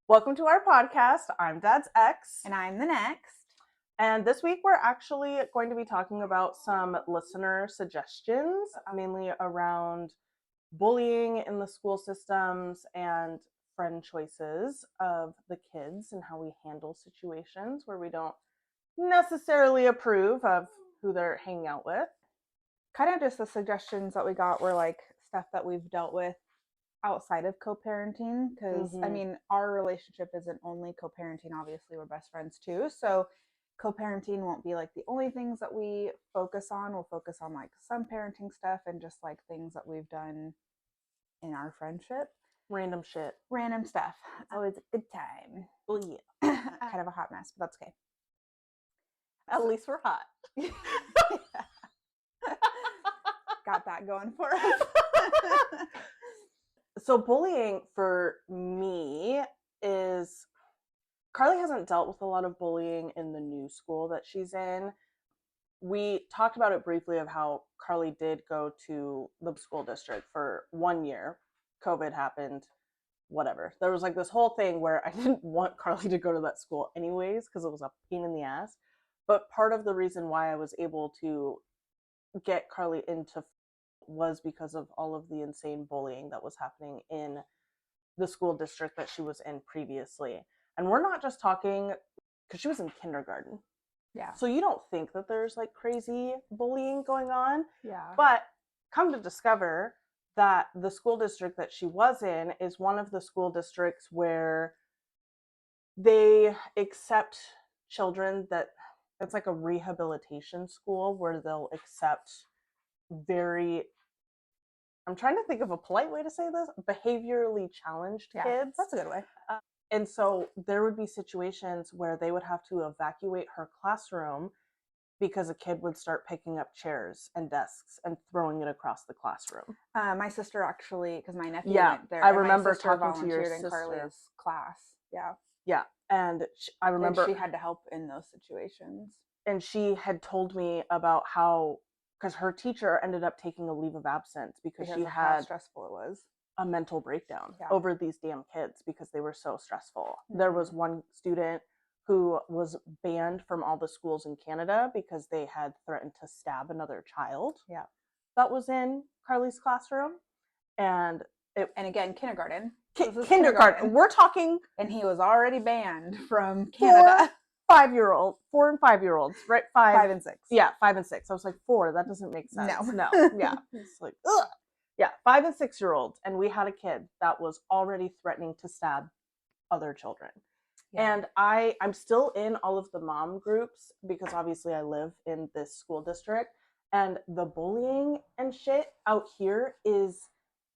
Welcome to our podcast. I'm Dad's ex. And I'm the next. And this week we're actually going to be talking about some listener suggestions, mainly around bullying in the school systems and friend choices of the kids and how we handle situations where we don't necessarily approve of who they're hanging out with. Kind of just the suggestions that we got were like stuff that we've dealt with outside of co-parenting, because I mean, our relationship isn't only co-parenting. Obviously, we're best friends too, so co-parenting won't be like the only things that we focus on. We'll focus on like some parenting stuff and just like things that we've done in our friendship. Random shit. Random stuff. It's always a good time. Oh yeah. Kind of a hot mess, but that's okay. At least we're hot. Got that going for us. So bullying for me is, Carly hasn't dealt with a lot of bullying in the new school that she's in. We talked about it briefly of how Carly did go to the school district for 1 year. COVID happened, whatever. There was like this whole thing where I didn't want Carly to go to that school anyways because it was a pain in the ass. But part of the reason why I was able to get Carly into was because of all of the insane bullying that was happening in the school district that she was in previously. And we're not just talking, because she was in kindergarten. Yeah. So you don't think that there's like crazy bullying going on. Yeah. But come to discover that the school district that she was in is one of the school districts where they accept children that it's like a rehabilitation school where they'll accept very, I'm trying to think of a polite way to say this, behaviorally challenged kids. That's a good way. And so there would be situations where they would have to evacuate her classroom because a kid would start picking up chairs and desks and throwing it across the classroom. My sister actually, because my nephew went there. I remember talking to your volunteered in sister. Carly's class. Yeah. Yeah. And I remember she had to help in those situations. And she had told me about how, because her teacher ended up taking a leave of absence because she of had how stressful it was. A mental breakdown over these damn kids because they were so stressful. There was one student who was banned from all the schools in Canada because they had threatened to stab another child. Yeah. That was in Carly's classroom. And again, kindergarten. Kindergarten. We're talking. And he was already banned from Canada. 4 and 5-year-olds, right? 5 and 6. Yeah, 5 and 6. I was like, 4, that doesn't make sense. No. Yeah. It's like, ugh. Yeah, 5 and 6-year-olds. And we had a kid that was already threatening to stab other children. Yeah. And I'm still in all of the mom groups because obviously I live in this school district. And the bullying and shit out here is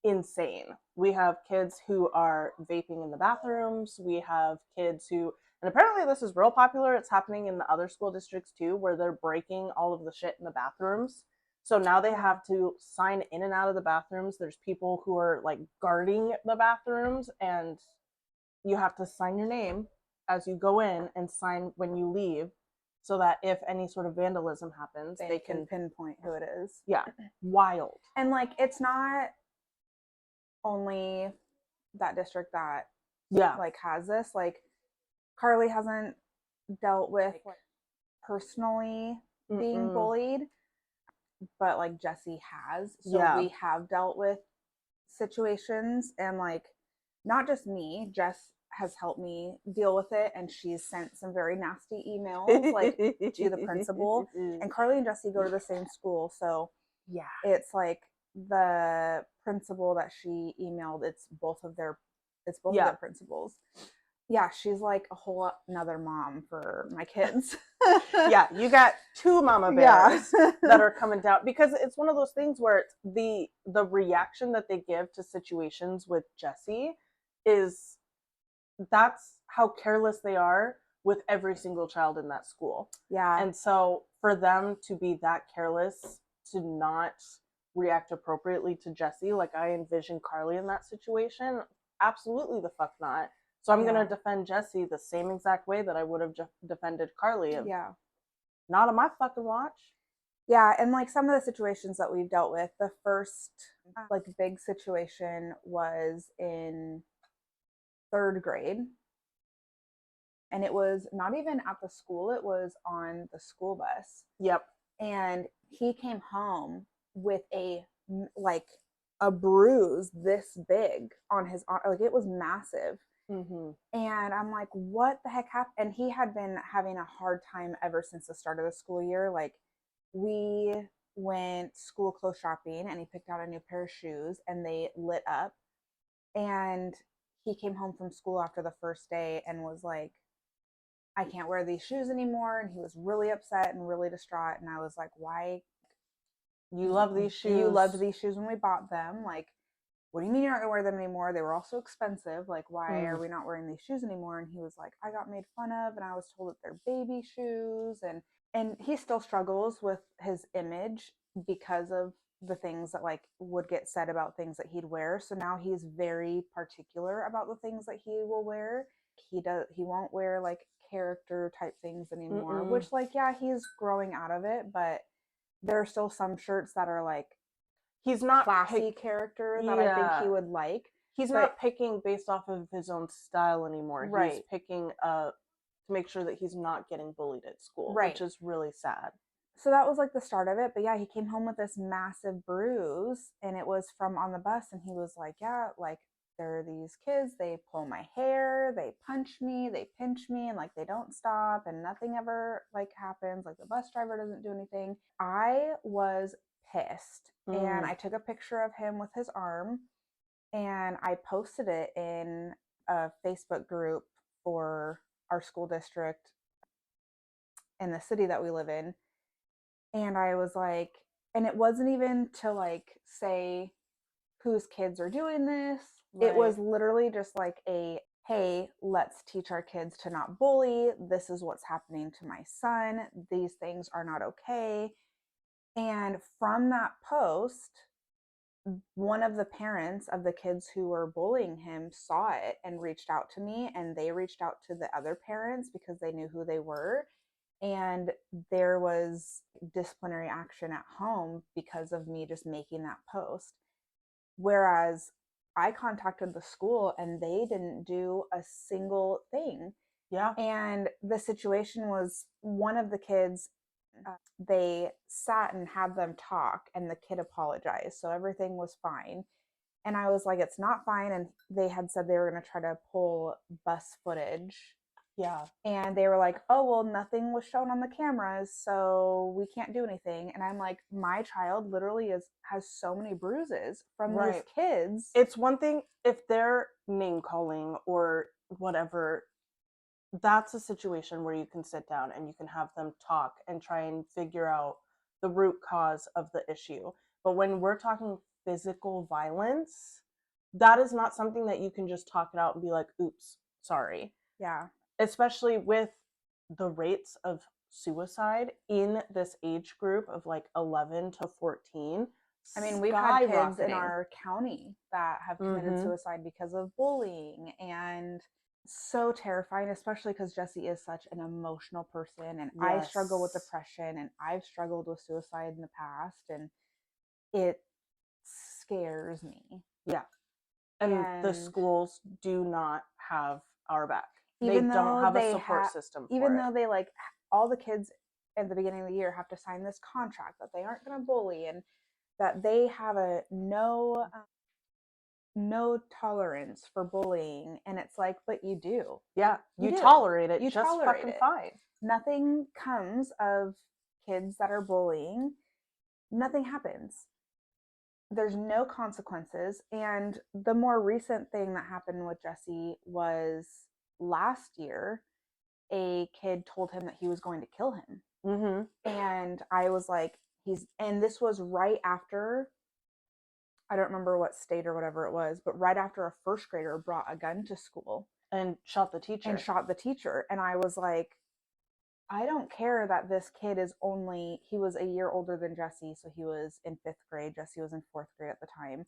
insane. We have kids who are vaping in the bathrooms. We have kids who, and apparently this is real popular. It's happening in the other school districts too, where they're breaking all of the shit in the bathrooms. So now they have to sign in and out of the bathrooms. There's people who are like guarding the bathrooms, and you have to sign your name as you go in and sign when you leave, so that if any sort of vandalism happens, they can pinpoint who it is. Yeah, wild. And like, it's not only that district that like has this. Like, Carly hasn't dealt with personally being bullied, but like Jessie has. So we have dealt with situations, and like, not just me, Jess has helped me deal with it, and she's sent some very nasty emails like to the principal. And Carly and Jessie go to the same school, so yeah, it's like the principal that she emailed, it's both of their principals. Yeah, she's like a whole another mom for my kids. Yeah, you got 2 mama bears that are coming down, because it's one of those things where it's the reaction that they give to situations with Jessie is, that's how careless they are with every single child in that school. Yeah. And so for them to be that careless, to not react appropriately to Jessie, like I envision Carly in that situation, absolutely the fuck not. So I'm going to defend Jessie the same exact way that I would have defended Carly. Not on my fucking watch. Yeah, and like some of the situations that we've dealt with, the first like big situation was in 3rd grade. and it was not even at the school, it was on the school bus. Yep. And he came home with a bruise this big on his arm. Like, it was massive. Mm-hmm. And I'm like, what the heck happened? And he had been having a hard time ever since the start of the school year. Like, we went school clothes shopping and he picked out a new pair of shoes and they lit up. And he came home from school after the first day and was like, I can't wear these shoes anymore. And he was really upset and really distraught. And I was like, why? You love these shoes. You loved these shoes when we bought them. Like, what do you mean you're not going to wear them anymore? They were all so expensive. Like, why are we not wearing these shoes anymore? And he was like, I got made fun of and I was told that they're baby shoes. And he still struggles with his image because of the things that like would get said about things that he'd wear. So now he's very particular about the things that he will wear. He won't wear like character type things anymore, which like, yeah, he's growing out of it, but there are still some shirts that are like, he's not classy character that I think he would like. He's not picking based off of his own style anymore. Right. He's picking to make sure that he's not getting bullied at school, which is really sad. So that was like the start of it. But yeah, he came home with this massive bruise and it was from on the bus. And he was like, yeah, like there are these kids, they pull my hair, they punch me, they pinch me, and like they don't stop and nothing ever like happens. Like the bus driver doesn't do anything. I was pissed. And I took a picture of him with his arm and I posted it in a Facebook group for our school district in the city that we live in. And I was like, and it wasn't even to like say whose kids are doing this. Right. It was literally just like hey, let's teach our kids to not bully. This is what's happening to my son. These things are not okay. And from that post, one of the parents of the kids who were bullying him saw it and reached out to me, and they reached out to the other parents because they knew who they were. And there was disciplinary action at home because of me just making that post. Whereas I contacted the school and they didn't do a single thing. Yeah. And the situation was one of the kids, they sat and had them talk and the kid apologized. So everything was fine. And I was like, it's not fine. And they had said they were going to try to pull bus footage. Yeah. And they were like, oh, well, nothing was shown on the cameras, so we can't do anything. And I'm like, my child literally has so many bruises from these kids. It's one thing if they're name calling or whatever. That's a situation where you can sit down and you can have them talk and try and figure out the root cause of the issue. But when we're talking physical violence, that is not something that you can just talk it out and be like, oops, sorry. Yeah. Especially with the rates of suicide in this age group of like 11 to 14. I mean, we've had kids in our county that have committed suicide because of bullying, and so terrifying, especially because Jesse is such an emotional person, and I struggle with depression, and I've struggled with suicide in the past, and it scares me. Yeah. And the schools do not have our back. They don't have a support system for it. Even though they like all the kids at the beginning of the year have to sign this contract that they aren't going to bully and that they have a no tolerance for bullying, and it's like, but you do. Yeah, you tolerate it. You just tolerate fucking it. fine. Nothing comes of kids that are bullying. Nothing happens. There's no consequences. And the more recent thing that happened with Jesse was last year, a kid told him that he was going to kill him. And I was like, and this was right after, I don't remember what state or whatever it was, but right after a first grader brought a gun to school. And shot the teacher. And I was like, I don't care that this kid he was a year older than Jesse, so he was in 5th grade. Jesse was in 4th grade at the time.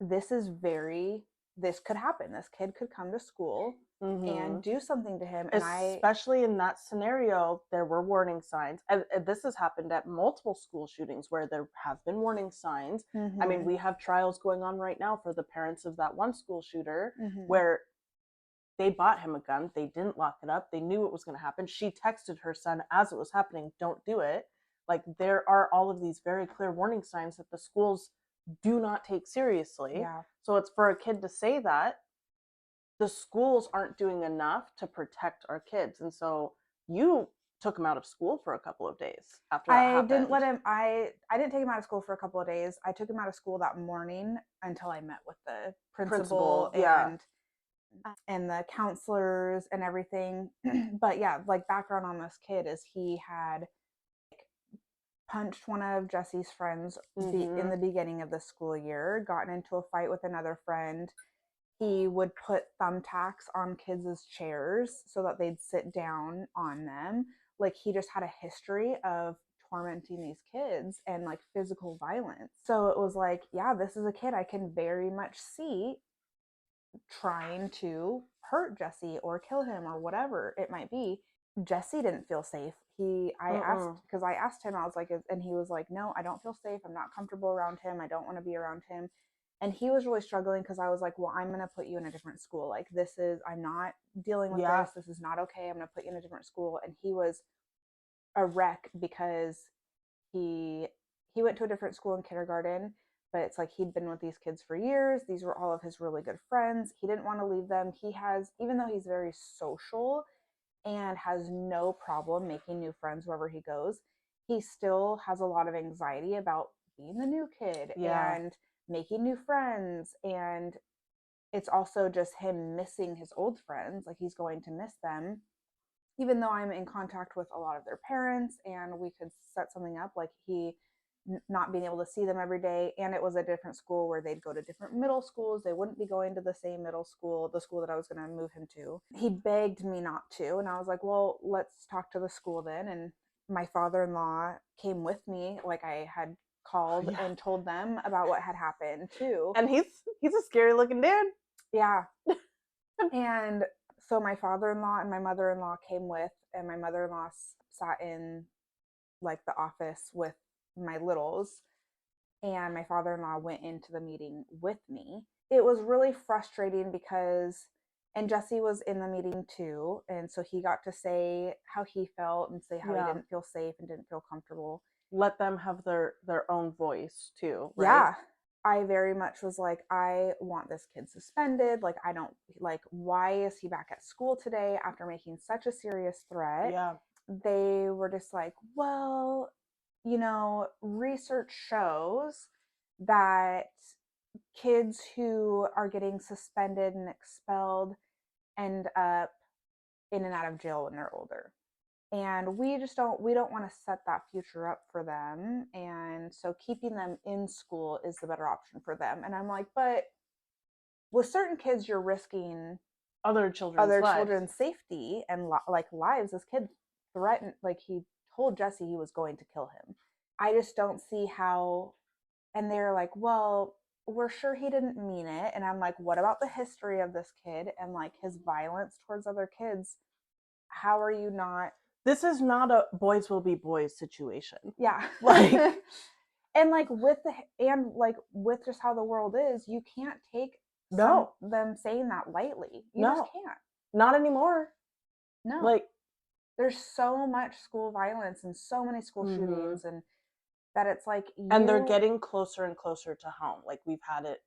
This could happen. This kid could come to school and do something to him. And especially in that scenario, there were warning signs. And this has happened at multiple school shootings where there have been warning signs. I mean, we have trials going on right now for the parents of that one school shooter where they bought him a gun. They didn't lock it up. They knew it was going to happen. She texted her son as it was happening, don't do it. Like, there are all of these very clear warning signs that the schools do not take seriously. Yeah. So it's for a kid to say that the schools aren't doing enough to protect our kids. And so you took him out of school for a couple of days after that happened. Didn't let him, I didn't take him out of school for a couple of days. I took him out of school that morning until I met with the principal and the counselors and everything. But yeah, like, background on this kid is he had punched one of Jesse's friends in the beginning of the school year, gotten into a fight with another friend. He would put thumbtacks on kids' chairs so that they'd sit down on them. Like, he just had a history of tormenting these kids and like physical violence. So it was like, yeah, this is a kid I can very much see trying to hurt Jesse or kill him or whatever it might be. Jesse didn't feel safe. I asked him, I was like, and he was like, no, I don't feel safe. I'm not comfortable around him. I don't want to be around him. And he was really struggling because I was like, well, I'm going to put you in a different school. Like, I'm not dealing with this. This is not okay. I'm going to put you in a different school. And he was a wreck because he went to a different school in kindergarten, but it's like he'd been with these kids for years. These were all of his really good friends. He didn't want to leave them. Even though he's very social and has no problem making new friends wherever he goes, he still has a lot of anxiety about being the new kid and making new friends. And it's also just him missing his old friends. Like, he's going to miss them. Even though I'm in contact with a lot of their parents and we could set something up, like, he not being able to see them every day. And it was a different school where they'd go to different middle schools. They wouldn't be going to the same middle school, the school that I was going to move him to. He begged me not to. And I was like, well, let's talk to the school then. And my father-in-law came with me. Like, I had called and told them about what had happened too. And he's a scary looking dude. Yeah. And so my father-in-law and my mother-in-law came with, and my mother-in-law sat in like the office with my littles, and my father-in-law went into the meeting with me. It was really frustrating because, and Jesse was in the meeting too, and so he got to say how he felt and say how he didn't feel safe and didn't feel comfortable. Let them have their own voice too, right? Yeah. I very much was like, I want this kid suspended. Like, I don't, like, why is he back at school today after making such a serious threat? Yeah. They were just like, well, research shows that kids who are getting suspended and expelled end up in and out of jail when they're older. And we don't want to set that future up for them. And so keeping them in school is the better option for them. And I'm like, but with certain kids, you're risking other children's safety and lives. This kid threatened, like, he told Jesse he was going to kill him. I just don't see how. And they're like, well, we're sure he didn't mean it. And I'm like, what about the history of this kid and like his violence towards other kids? How are you not? This is not a boys will be boys situation. Yeah. Like, and like with just how the world is, you can't take them saying that lightly. You just can't. Not anymore. No. Like, there's so much school violence and so many school shootings, and that it's like and they're getting closer and closer to home. Like, we've had it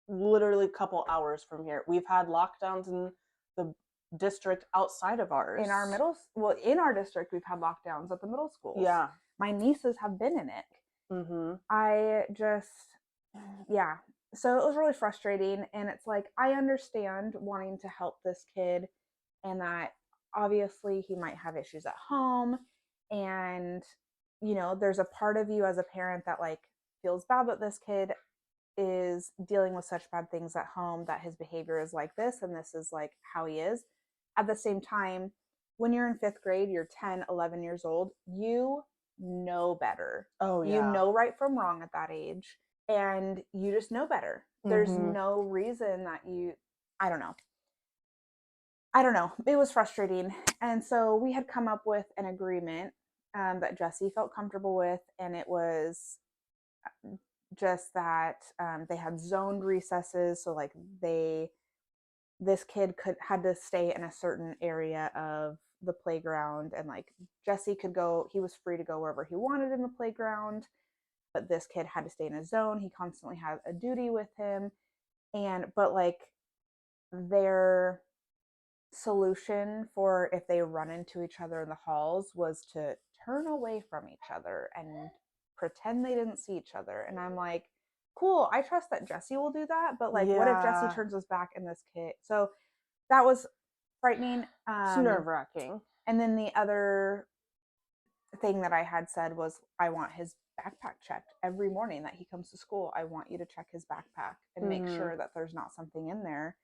literally a couple hours from here. We've had lockdowns in the district outside of ours. In our district, we've had lockdowns at the middle schools. Yeah. My nieces have been in it. So it was really frustrating. And it's like, I understand wanting to help this kid, and that obviously he might have issues at home. And, there's a part of you as a parent that like feels bad that this kid is dealing with such bad things at home, that his behavior is like this, and this is like how he is. At the same time, when you're in 5th grade, you're 10, 11 years old, you know better. Oh, yeah. You know right from wrong at that age, and you just know better. There's no reason that I don't know. It was frustrating. And so we had come up with an agreement that Jesse felt comfortable with, and it was just that they had zoned recesses. So like this kid had to stay in a certain area of the playground, and like Jesse could go, he was free to go wherever he wanted in the playground, but this kid had to stay in a zone. He constantly had a duty with him. But like their solution for if they run into each other in the halls was to turn away from each other and pretend they didn't see each other. And I'm like, cool, I trust that Jesse will do that, but like what if Jesse turns his back and this kid? So that was frightening. It's nerve-wracking. And then the other thing that I had said was, I want his backpack checked every morning that he comes to school. I want you to check his backpack and make sure that there's not something in there,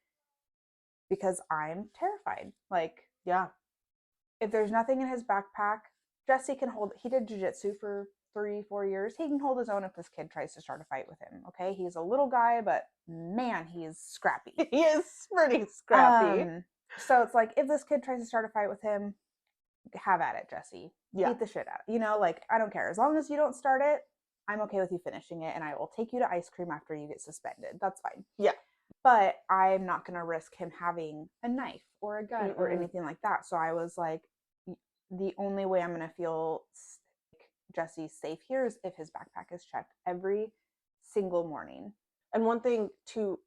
because I'm terrified. Like, yeah, if there's nothing in his backpack, Jesse can hold. He did jiu-jitsu for 3-4 years. He can hold his own if this kid tries to start a fight with him. Okay, he's a little guy, but man, he's scrappy. He is pretty scrappy. So it's like, if this kid tries to start a fight with him, have at it, Jesse. Yeah. Beat the shit out. You know, like, I don't care. As long as you don't start it, I'm okay with you finishing it, and I will take you to ice cream after you get suspended. That's fine. Yeah. But I'm not going to risk him having a knife or a gun or anything like that. So I was like, the only way I'm going to feel Jesse's safe here is if his backpack is checked every single morning. And one thing too,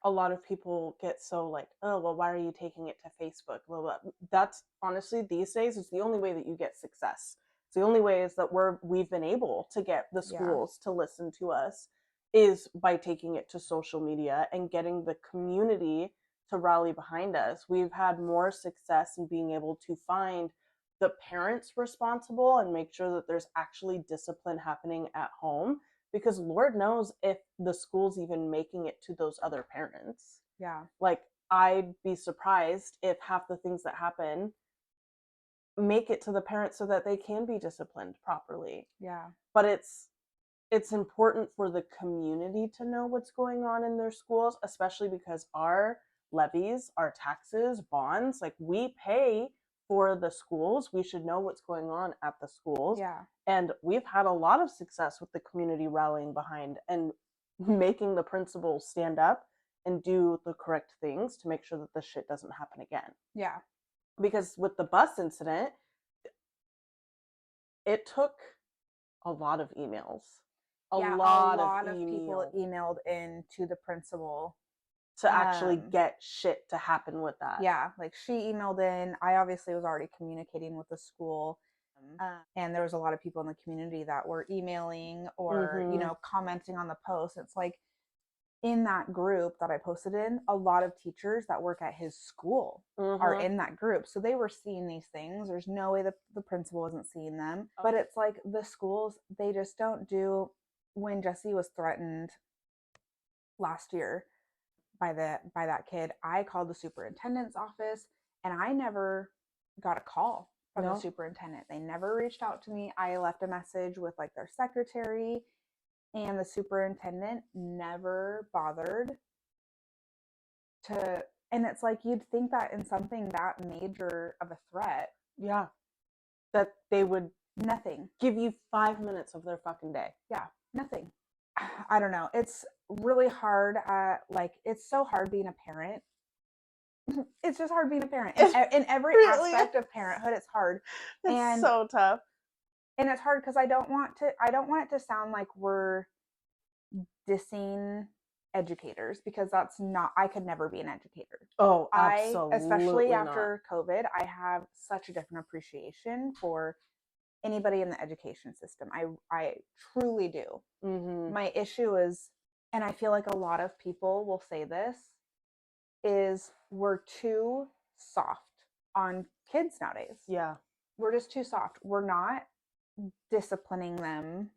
a lot of people get so like, oh, well, why are you taking it to Facebook? Blah, blah. That's honestly, these days, it's the only way that you get success. It's the only way is that we've been able to get the schools to listen to us, is by taking it to social media and getting the community to rally behind us. We've had more success in being able to find the parents responsible and make sure that there's actually discipline happening at home, because Lord knows if the school's even making it to those other parents. Yeah. Like, I'd be surprised if half the things that happen make it to the parents so that they can be disciplined properly. Yeah. But it's important for the community to know what's going on in their schools, especially because our levies, our taxes, bonds, like, we pay for the schools. We should know what's going on at the schools. Yeah. And we've had a lot of success with the community rallying behind and making the principals stand up and do the correct things to make sure that this shit doesn't happen again. Yeah. Because with the bus incident, it took a lot of emails. A lot of people emailed in to the principal to actually get shit to happen with that. Yeah, like, she emailed in. I obviously was already communicating with the school, and there was a lot of people in the community that were emailing or you know, commenting on the post. It's like, in that group that I posted in, a lot of teachers that work at his school are in that group, so they were seeing these things. There's no way the principal wasn't seeing them. But it's like, the schools, they just don't do. When Jesse was threatened last year by that kid, I called the superintendent's office, and I never got a call from the superintendent. They never reached out to me. I left a message with like their secretary, and the superintendent never bothered to. And it's like, you'd think that in something that major of a threat, that they would nothing give you 5 minutes of their fucking day. Yeah, nothing. I don't know. It's really hard. Like, it's so hard being a parent. It's just hard being a parent. In every aspect of parenthood, it's hard. It's so tough. And it's hard because I don't want it to sound like we're dissing educators, because that's not. I could never be an educator. Oh, absolutely. Especially after COVID, I have such a different appreciation for anybody in the education system. I truly do. My issue is, and I feel like a lot of people will say this, is we're too soft on kids nowadays. Yeah. We're just too soft. We're not disciplining them.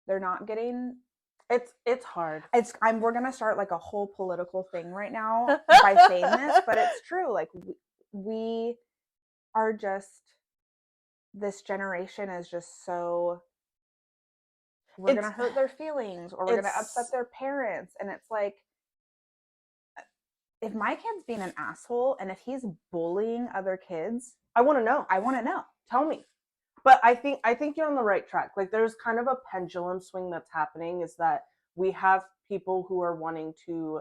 They're not getting. It's hard. We're gonna start like a whole political thing right now by saying this, but it's true. Like, we are just. This generation is just so, we're going to hurt their feelings, or we're going to upset their parents. And it's like, if my kid's being an asshole and if he's bullying other kids, I want to know. Tell me. But I think you're on the right track. Like, there's kind of a pendulum swing that's happening, is that we have people who are wanting to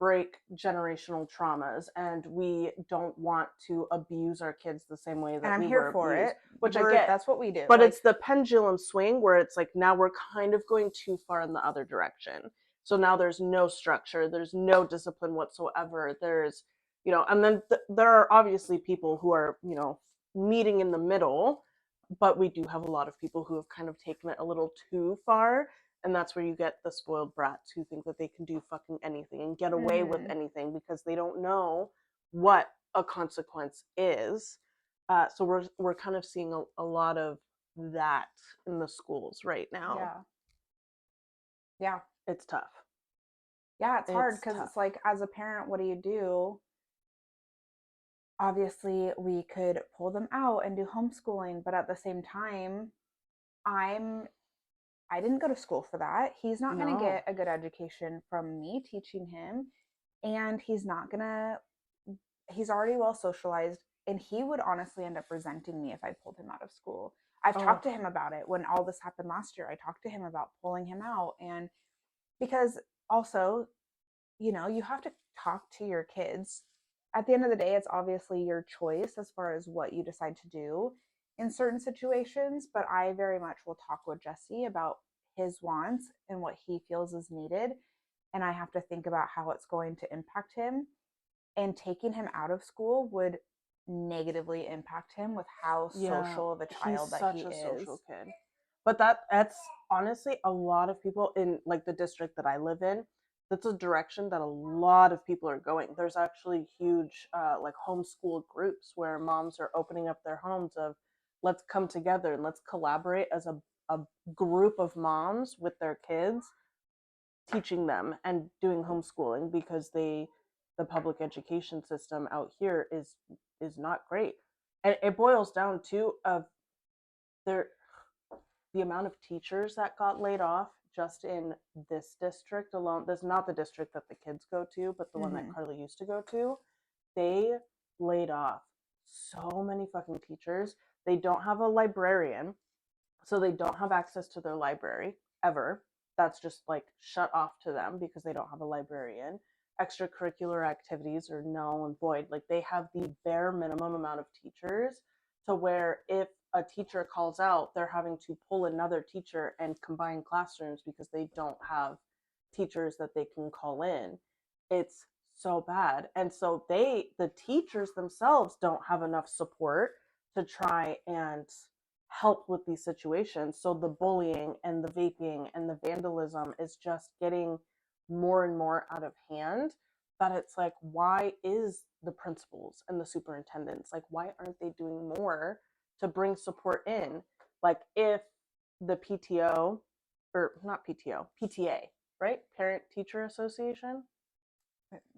break generational traumas, and we don't want to abuse our kids the same way that and I'm we here were for abused, it. which I get. That's what we do. But like, it's the pendulum swing where it's like now we're kind of going too far in the other direction. So now there's no structure, there's no discipline whatsoever. There's, and then there are obviously people who are, meeting in the middle, but we do have a lot of people who have kind of taken it a little too far. And that's where you get the spoiled brats who think that they can do fucking anything and get away with anything because they don't know what a consequence is. So we're kind of seeing a lot of that in the schools right now. Yeah. It's tough. Yeah, it's hard because it's like, as a parent, what do you do? Obviously, we could pull them out and do homeschooling, but at the same time, I didn't go to school for that. He's not going to get a good education from me teaching him, and he's already well socialized, and he would honestly end up resenting me if I pulled him out of school. I've talked to him about it. When all this happened last year, I talked to him about pulling him out, and because also, you have to talk to your kids. At the end of the day, it's obviously your choice as far as what you decide to do in certain situations, but I very much will talk with Jesse about his wants and what he feels is needed, and I have to think about how it's going to impact him, and taking him out of school would negatively impact him with how social of a child that he is. He's such a social kid. But that's honestly a lot of people in like the district that I live in. That's a direction that a lot of people are going. There's actually huge like homeschool groups where moms are opening up their homes of let's come together and let's collaborate as a group of moms with their kids, teaching them and doing homeschooling because the public education system out here is not great. And it boils down to the amount of teachers that got laid off just in this district alone. This is not the district that the kids go to, but the one that Carly used to go to. They laid off so many fucking teachers. They don't have a librarian, so they don't have access to their library ever. That's just like shut off to them because they don't have a librarian. Extracurricular activities are null and void. Like they have the bare minimum amount of teachers to where if a teacher calls out, they're having to pull another teacher and combine classrooms because they don't have teachers that they can call in. It's so bad. And so the teachers themselves don't have enough support to try and help with these situations. So the bullying and the vaping and the vandalism is just getting more and more out of hand, that it's like, why is the principals and the superintendents, like, why aren't they doing more to bring support in? Like if the PTO, or not PTO, PTA, right? Parent Teacher Association.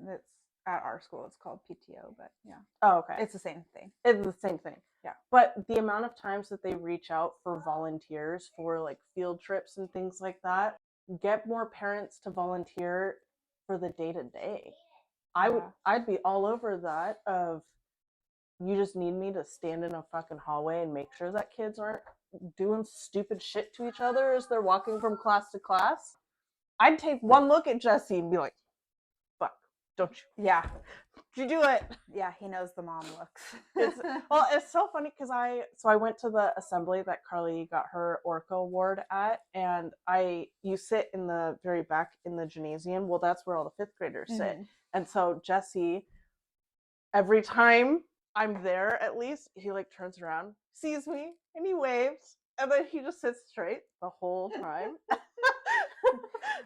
That's at our school. It's called PTO, but yeah. Oh, okay. It's the same thing. It's the same thing. Yeah. But the amount of times that they reach out for volunteers for like field trips and things like that, get more parents to volunteer for the day-to-day. I'd be all over that of, you just need me to stand in a fucking hallway and make sure that kids aren't doing stupid shit to each other as they're walking from class to class. I'd take one look at Jesse and be like, fuck, don't you? Yeah. Did you do it? Yeah, he knows the mom looks. It's so funny because I went to the assembly that Carly got her Orca award at, and you sit in the very back in the gymnasium. Well, that's where all the fifth graders sit. And so Jesse, every time I'm there, at least, he like turns around, sees me, and he waves, and then he just sits straight the whole time.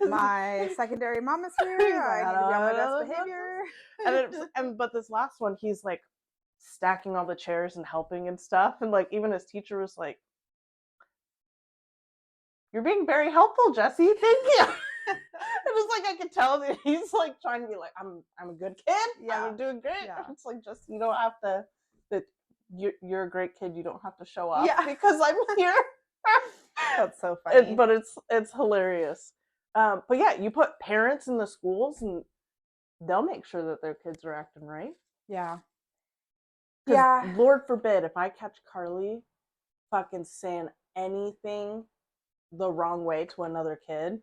My secondary mom is here. I need to be on my best behavior. But this last one, he's like stacking all the chairs and helping and stuff, and like even his teacher was like, "You're being very helpful, Jesse. Thank you." It was like I could tell that he's like trying to be like, I'm a good kid. Yeah. I'm doing great. Yeah. It's like, just, you don't have to. That you're a great kid. You don't have to show up because I'm here. That's so funny. But it's hilarious. But yeah, you put parents in the schools and they'll make sure that their kids are acting right. Yeah. Yeah. Lord forbid if I catch Carly fucking saying anything the wrong way to another kid.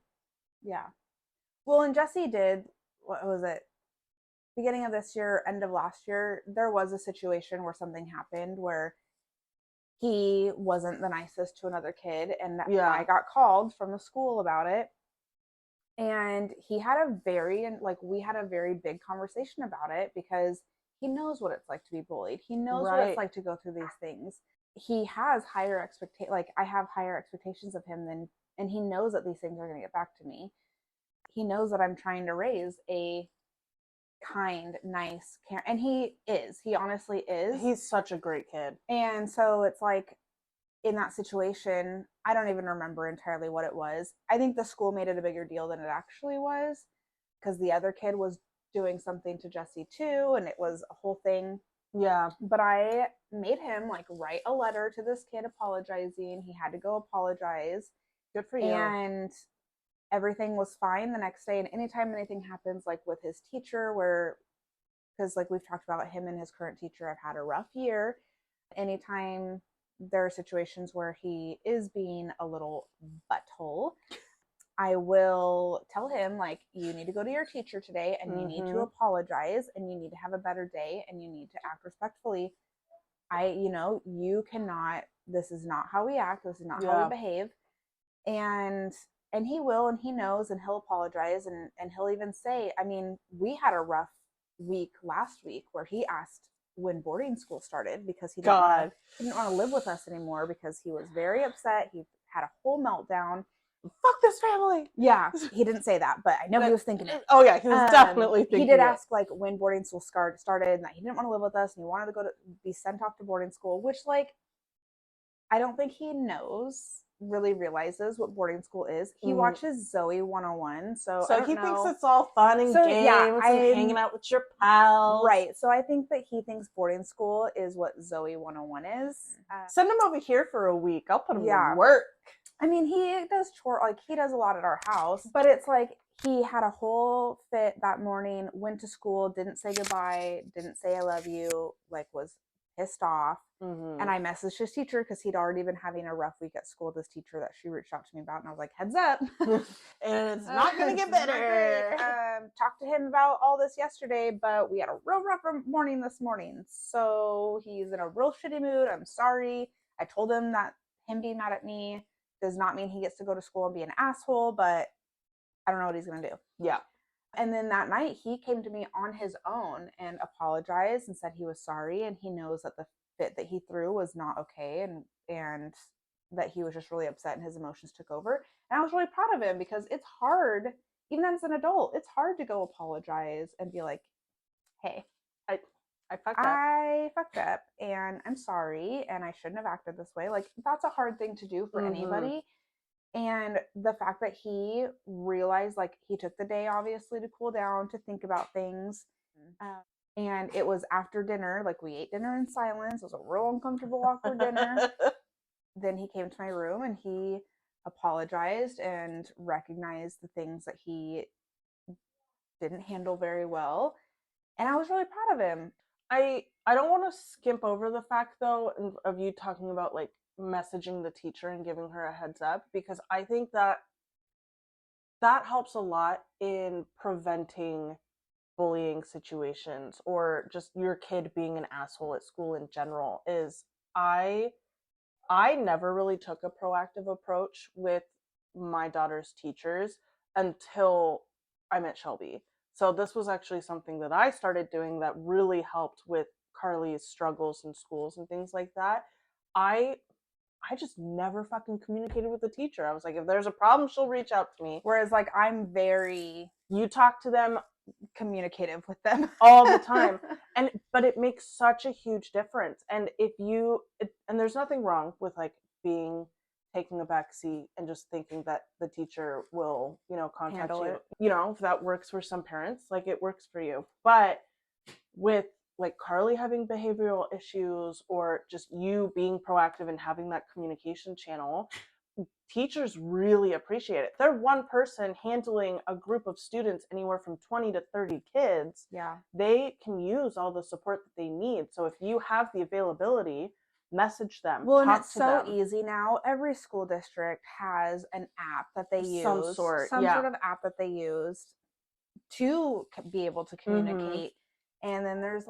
Yeah. Well, and Jesse did, what was it? beginning of this year, end of last year, there was a situation where something happened where he wasn't the nicest to another kid, and I got called from the school about it. And he had we had a very big conversation about it, because he knows what it's like to be bullied. He knows what it's like to go through these things. He has higher expectations. Like, I have higher expectations of him and he knows that these things are going to get back to me. He knows that I'm trying to raise a kind, nice, and he honestly is. He's such a great kid. And so it's like, in that situation, I don't even remember entirely what it was. I think the school made it a bigger deal than it actually was, because the other kid was doing something to Jesse too, and it was a whole thing. Yeah. But I made him write a letter to this kid apologizing. He had to go apologize. Good for you. And everything was fine the next day. And anytime anything happens, with his teacher, because we've talked about him and his current teacher, I've had a rough year. Anytime there are situations where he is being a little butthole, I will tell him, you need to go to your teacher today, and you need to apologize, and you need to have a better day, and you need to act respectfully. You cannot, this is not how we act, this is not how we behave. And he will, and he knows, and he'll apologize, and he'll even say, we had a rough week last week where he asked when boarding school started, because he didn't want to live with us anymore, because he was very upset. He had a whole meltdown. Fuck this family. Yeah, he didn't say that, but I know he was thinking it. Oh yeah, he was definitely thinking it. He did ask when boarding school started, and that he didn't want to live with us, and he wanted to be sent off to boarding school, which I don't think he really realizes what boarding school is. He watches Zoe 101, so he thinks it's all fun and games and hanging out with your pals. Right. So I think that he thinks boarding school is what Zoe 101 is. Send him over here for a week. I'll put him to work. He does he does a lot at our house, but it's he had a whole fit that morning, went to school, didn't say goodbye, didn't say I love you, was pissed off. And I messaged his teacher, because he'd already been having a rough week at school, this teacher that she reached out to me about, and I was like, heads up. And it's not going to get better. Talked to him about all this yesterday, but we had a real rough morning this morning. So he's in a real shitty mood. I'm sorry. I told him that him being mad at me does not mean he gets to go to school and be an asshole, but I don't know what he's going to do. Yeah. And then that night, he came to me on his own and apologized and said he was sorry, and he knows that the fit that he threw was not okay, and that he was just really upset and his emotions took over. And I was really proud of him, because it's hard, even as an adult, it's hard to go apologize and be like, hey, I fucked up and I'm sorry, and I shouldn't have acted this way. That's a hard thing to do for anybody. And the fact that he realized, he took the day obviously to cool down, to think about things. And it was after dinner, we ate dinner in silence. It was a real uncomfortable, awkward dinner. Then he came to my room and he apologized and recognized the things that he didn't handle very well. And I was really proud of him. I don't want to skimp over the fact, though, of you talking about messaging the teacher and giving her a heads up, because I think that helps a lot in preventing bullying situations, or just your kid being an asshole at school in general. Is I never really took a proactive approach with my daughter's teachers until I met Shelby. So this was actually something that I started doing that really helped with Carly's struggles in schools and things like that. I just never fucking communicated with the teacher. I was like, if there's a problem, she'll reach out to me. Whereas I'm very... You talk to them, communicative with them all the time. But it makes such a huge difference. And and there's nothing wrong with taking a back seat and just thinking that the teacher will, contact handle you. It. If that works for some parents, it works for you. But with Carly having behavioral issues, or just you being proactive and having that communication channel, teachers really appreciate it. They're one person handling a group of students, anywhere from 20 to 30 kids. Yeah. They can use all the support that they need. So if you have the availability, message them. Well, and it's so easy now. Every school district has an app that they use. Some sort of app that they use to be able to communicate. And then there's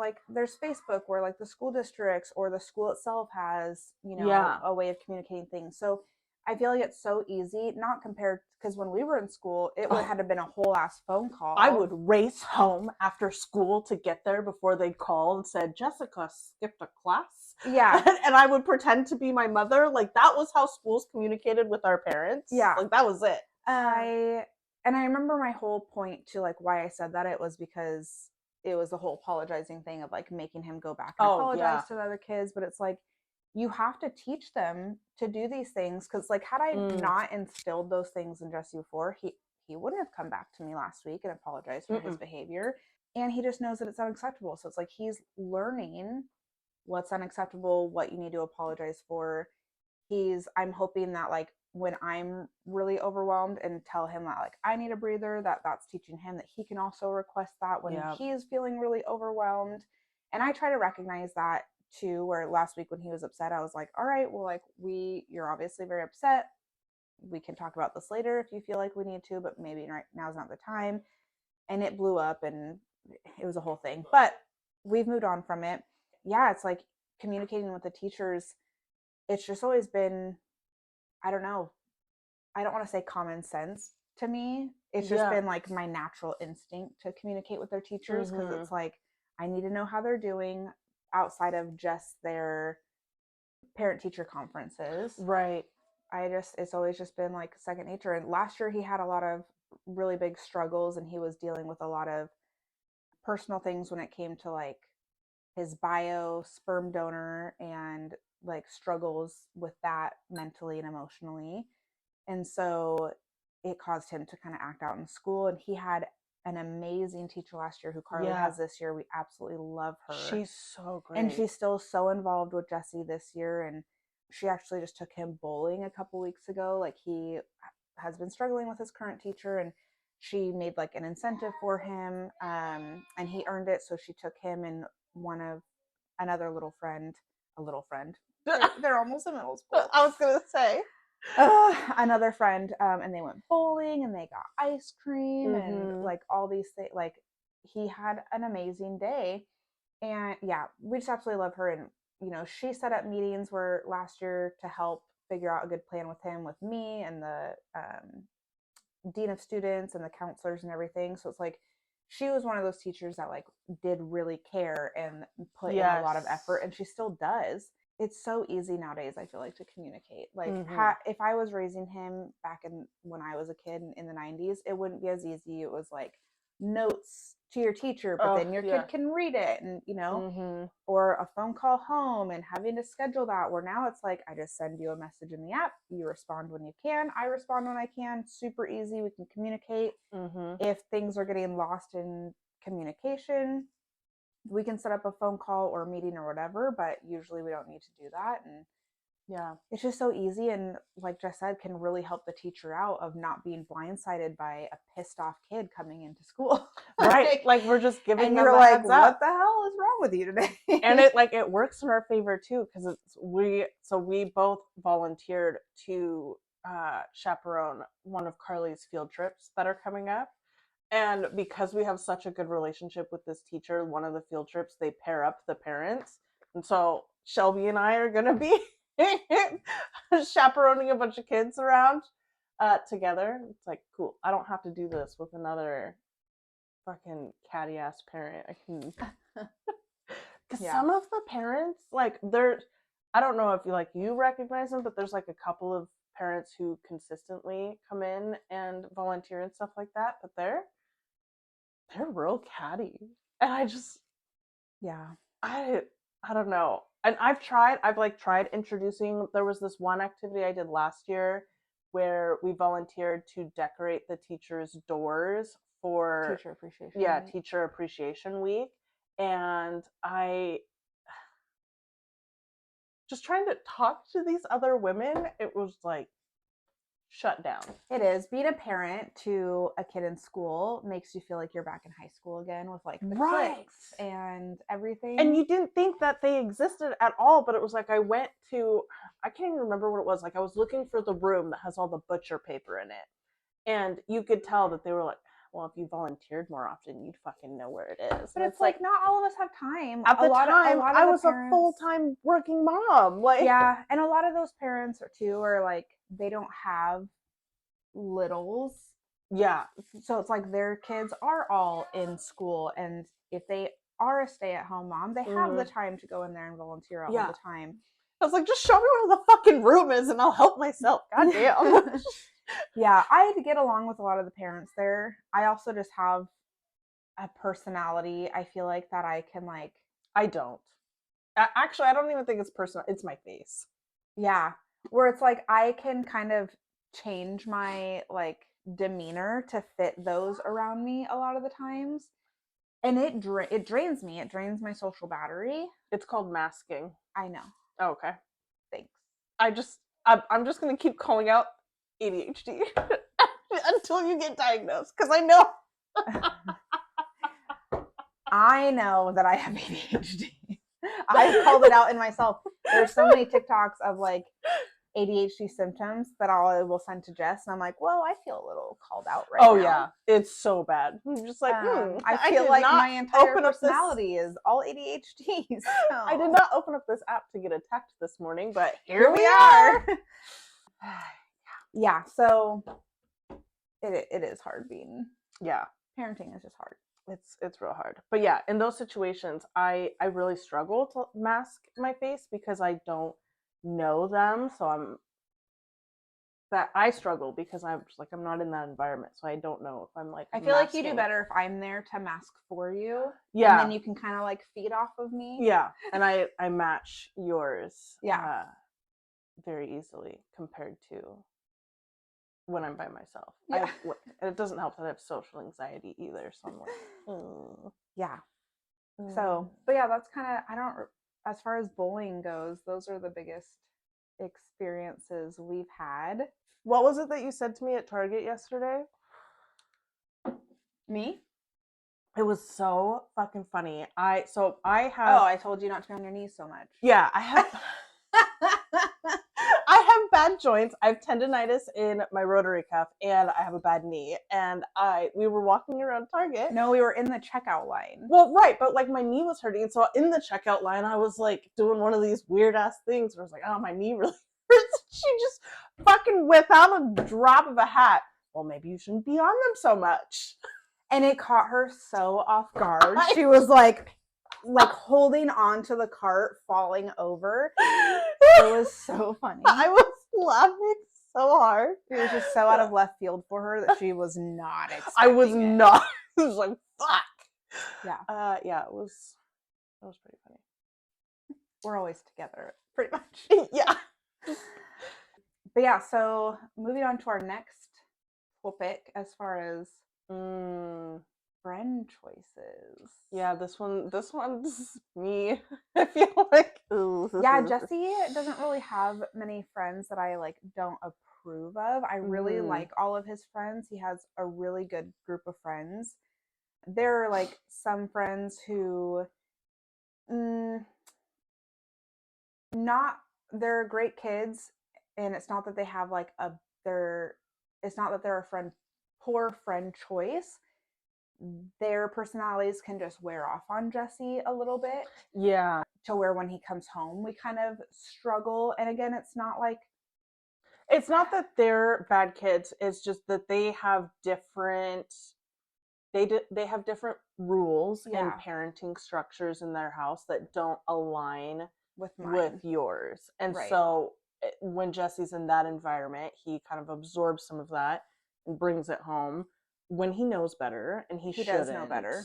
Facebook where like the school districts or the school itself has, a way of communicating things. So I feel like it's so easy, not compared, because when we were in school, it would have had to been a whole ass phone call. I would race home after school to get there before they called and said, Jessica skipped a class. Yeah. And I would pretend to be my mother. Like, that was how schools communicated with our parents. Yeah. Like, that was it. I remember my whole point to like why I said that, it was because it was the whole apologizing thing of like making him go back and apologize to the other kids. But it's like, you have to teach them to do these things, because like had I not instilled those things in Jesse before, he wouldn't have come back to me last week and apologized for his behavior. And he just knows that it's unacceptable. So it's like he's learning what's unacceptable, what you need to apologize for. I'm hoping that like when I'm really overwhelmed and tell him that like I need a breather, that's teaching him that he can also request that when he's feeling really overwhelmed. And I try to recognize that too, where last week when he was upset, I was like, all right, well, like you're obviously very upset. We can talk about this later if you feel like we need to, but maybe right now's not the time. And it blew up and it was a whole thing, but we've moved on from it. Yeah, it's like communicating with the teachers. It's just always been, I don't know, I don't want to say common sense to me. It's just been like my natural instinct to communicate with their teachers, because it's like, I need to know how they're doing outside of just their parent-teacher conferences. Right. It's always just been like second nature. And last year he had a lot of really big struggles, and he was dealing with a lot of personal things when it came to like his bio, sperm donor, and like struggles with that mentally and emotionally. And so it caused him to kind of act out in school. And he had an amazing teacher last year who Carly has this year. We absolutely love her. She's so great. And she's still so involved with Jesse this year. And she actually just took him bowling a couple weeks ago. Like, he has been struggling with his current teacher, and she made like an incentive for him, and he earned it. So she took him and another little friend. They're almost in middle school. I was gonna say another friend, and they went bowling and they got ice cream and like all these things. Like, he had an amazing day. And yeah, we just absolutely love her. And she set up meetings where last year to help figure out a good plan with him, with me and the dean of students and the counselors and everything. So it's like, she was one of those teachers that like did really care and put in a lot of effort, and she still does. It's so easy nowadays, I feel like, to communicate. Like, if I was raising him back when I was a kid in the 90s, it wouldn't be as easy. It was like notes to your teacher, but then your kid can read it, and or a phone call home and having to schedule that, where now it's like, I just send you a message in the app, you respond when you can, I respond when I can, super easy, we can communicate. If things are getting lost in communication, we can set up a phone call or a meeting or whatever, but usually we don't need to do that. And it's just so easy, and like Jess said, can really help the teacher out of not being blindsided by a pissed off kid coming into school. Right. Like, we're just giving and them you're a like, heads up. what the hell is wrong with you today? And it works in our favor too, because we both volunteered to chaperone one of Carly's field trips that are coming up. And because we have such a good relationship with this teacher, one of the field trips, they pair up the parents. And so Shelby and I are going to be chaperoning a bunch of kids around together. It's like, cool. I don't have to do this with another fucking catty ass parent. I can. Because some of the parents, like, I don't know if you recognize them, but there's like a couple of parents who consistently come in and volunteer and stuff like that, but they're real catty. And I just, I don't know. And I've tried introducing, there was this one activity I did last year where we volunteered to decorate the teachers' doors for Teacher Appreciation Week. And I just trying to talk to these other women, it was like shut down. It is. Being a parent to a kid in school makes you feel like you're back in high school again, with like the cliques and everything. And you didn't think that they existed at all, but it was like I can't even remember what it was. Like, I was looking for the room that has all the butcher paper in it. And you could tell that they were like, well, if you volunteered more often, you'd fucking know where it is. But it's like not all of us have time. At the time, I was a full-time working mom. Like, yeah, and a lot of those parents are like, they don't have littles. Yeah. So it's like their kids are all in school, and if they are a stay-at-home mom, they have the time to go in there and volunteer all the time. I was like, just show me where the fucking room is and I'll help myself. God damn. Yeah, I get along with a lot of the parents there. I also just have a personality, I feel like, that I can like. I don't. Actually, I don't even think it's personal. It's my face. Yeah, where it's like I can kind of change my like demeanor to fit those around me a lot of the times, and it drains me. It drains my social battery. It's called masking. I know. Oh, okay. Thanks. I'm just gonna keep calling out ADHD until you get diagnosed, because I know. I know that I have ADHD. I've called it out in myself. There's so many TikToks of like ADHD symptoms that I will send to Jess, and I'm like, well, I feel a little called out right now. Oh yeah, it's so bad. I'm just like, I feel like my entire personality is all ADHD. So. I did not open up this app to get a text this morning, but here we are. Yeah, so it is hard being. Yeah, parenting is just hard. It's real hard. But yeah, in those situations, I really struggle to mask my face because I don't know them. So I struggle because I'm just like, I'm not in that environment. So I don't know if I'm like, I feel like you do better if I'm there to mask for you. Yeah. And then you can kind of like feed off of me. Yeah. And I match yours. Yeah. Very easily compared to when I'm by myself. Yeah. And it doesn't help that I have social anxiety either. So I'm like, yeah. So, but yeah, that's kind of, as far as bullying goes, those are the biggest experiences we've had. What was it that you said to me at Target yesterday? Me? It was so fucking funny. I told you not to be on your knees so much. Yeah, I have I have bad joints. I have tendonitis in my rotary cuff and I have a bad knee. And we were walking around Target. No, we were in the checkout line. Well, right, but like my knee was hurting. So in the checkout line, I was like doing one of these weird ass things where I was like, oh, my knee really hurts. She just fucking, without a drop of a hat, well, maybe you shouldn't be on them so much. And it caught her so off guard. She was like holding on to the cart, falling over. It was so funny. I was laughing so hard. It was just so out of left field for her that she was not expecting I was it. not. It was like, fuck. Yeah. Yeah, it was pretty funny. We're always together, pretty much. Yeah. But yeah, so moving on to our next topic as far as friend choices. Yeah, this one's me. I feel like yeah, Jesse doesn't really have many friends that I like don't approve of. I really like all of his friends. He has a really good group of friends. There are like some friends who they're great kids, and it's not that they have like it's not that they're a poor friend choice. Their personalities can just wear off on Jesse a little bit. Yeah. To where when he comes home, we kind of struggle. And again, it's not that they're bad kids. It's just that they have different rules and parenting structures in their house that don't align with yours. And so when Jesse's in that environment, he kind of absorbs some of that and brings it home when he knows better, and he does know better.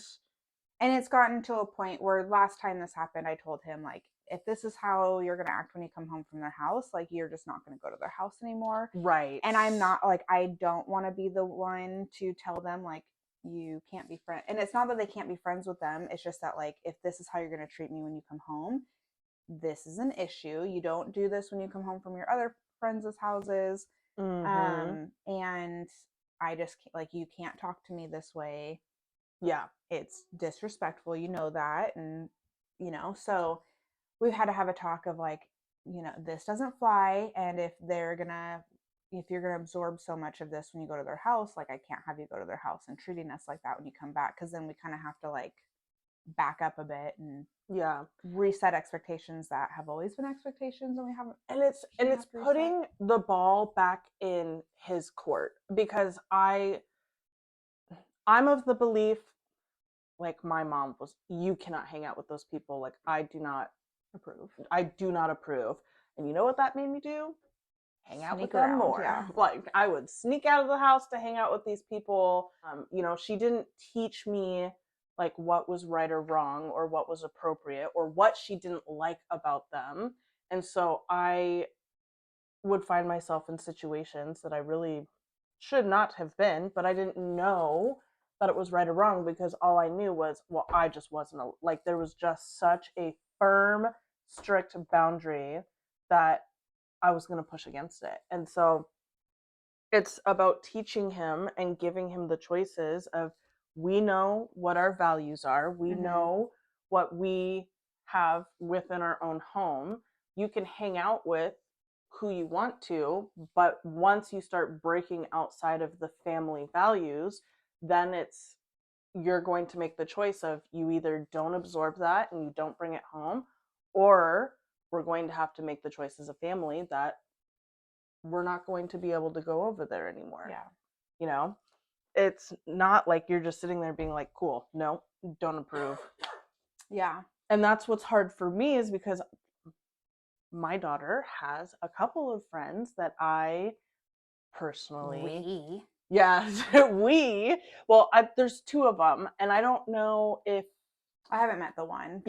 And it's gotten to a point where last time this happened, I told him, like, if this is how you're going to act when you come home from their house, like, you're just not going to go to their house anymore. Right. And I'm not, like, I don't want to be the one to tell them, like, you can't be friends. And it's not that they can't be friends with them. It's just that, like, if this is how you're going to treat me when you come home, this is an issue. You don't do this when you come home from your other friends' houses. And I just, like, you can't talk to me this way. Yeah. It's disrespectful. You know that. And, so we've had to have a talk of, like, this doesn't fly. And if they're going to if you're going to absorb so much of this when you go to their house, like, I can't have you go to their house and treating us like that when you come back, because then we kind of have to like back up a bit and reset expectations that have always been expectations, and we haven't. And it's putting the ball back in his court, because I'm of the belief, like my mom was, you cannot hang out with those people. Like, I do not approve. And you know what that made me do? Hang out with them more. Yeah. Like, I would sneak out of the house to hang out with these people. You know, she didn't teach me like what was right or wrong, or what was appropriate, or what she didn't like about them. And so I would find myself in situations that I really should not have been, but I didn't know that it was right or wrong, because all I knew was, well, I just wasn't like, there was just such a firm, strict boundary that I was going to push against it. And so it's about teaching him and giving him the choices of, we know what our values are. We know what we have within our own home. You can hang out with who you want to, but once you start breaking outside of the family values, then you're going to make the choice of, you either don't absorb that and you don't bring it home, or we're going to have to make the choice as a family that we're not going to be able to go over there anymore. Yeah. You know, it's not like you're just sitting there being like, cool, no, don't approve. Yeah. And that's what's hard for me, is because my daughter has a couple of friends that I personally... there's two of them, and I don't know if... I haven't met the one.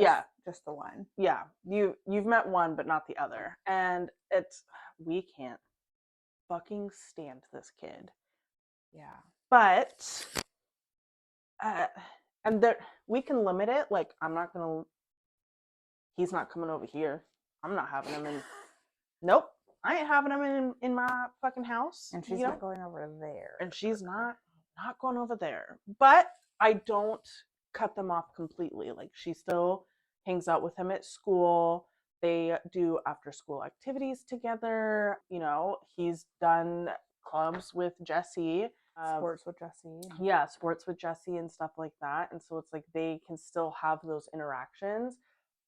Just the one. Yeah. You've met one, but not the other. And we can't fucking stand this kid. Yeah. But and there, we can limit it. Like, he's not coming over here. I'm not having him in. Nope. I ain't having him in my fucking house. And she's not going over there. And she's not going over there. But I don't cut them off completely. Like, she still hangs out with him at school. They do after school activities together. You know, he's done clubs with Jesse. Sports with Jesse. Yeah, sports with Jesse and stuff like that. And so it's like they can still have those interactions.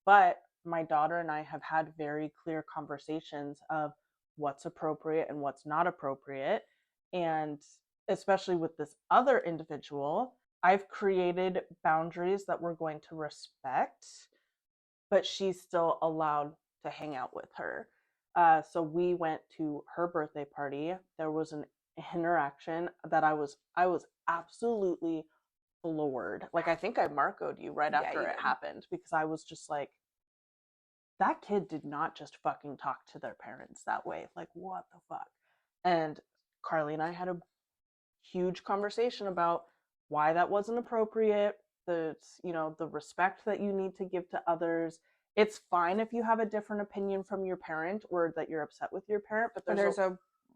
But my daughter and I have had very clear conversations of what's appropriate and what's not appropriate. And especially with this other individual, I've created boundaries that we're going to respect, but she's still allowed to hang out with her. So we went to her birthday party. There was an interaction that I was absolutely floored. Like, I think I Marco'd you right after it happened, because I was just like, that kid did not just fucking talk to their parents that way. Like, what the fuck? And Carly and I had a huge conversation about why that wasn't appropriate, the respect that you need to give to others. It's fine if you have a different opinion from your parent, or that you're upset with your parent, but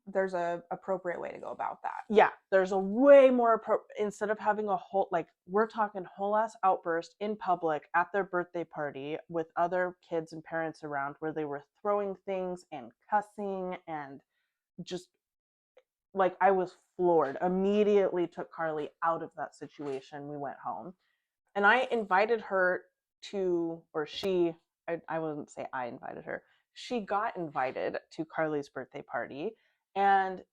there's a appropriate way to go about that. Yeah, there's a way more appropriate, instead of having a whole, like, we're talking whole ass outburst in public at their birthday party with other kids and parents around, where they were throwing things and cussing, and just, like, I was floored. Immediately took Carly out of that situation. We went home, and I invited her to, or I wouldn't say I invited her. She got invited to Carly's birthday party, and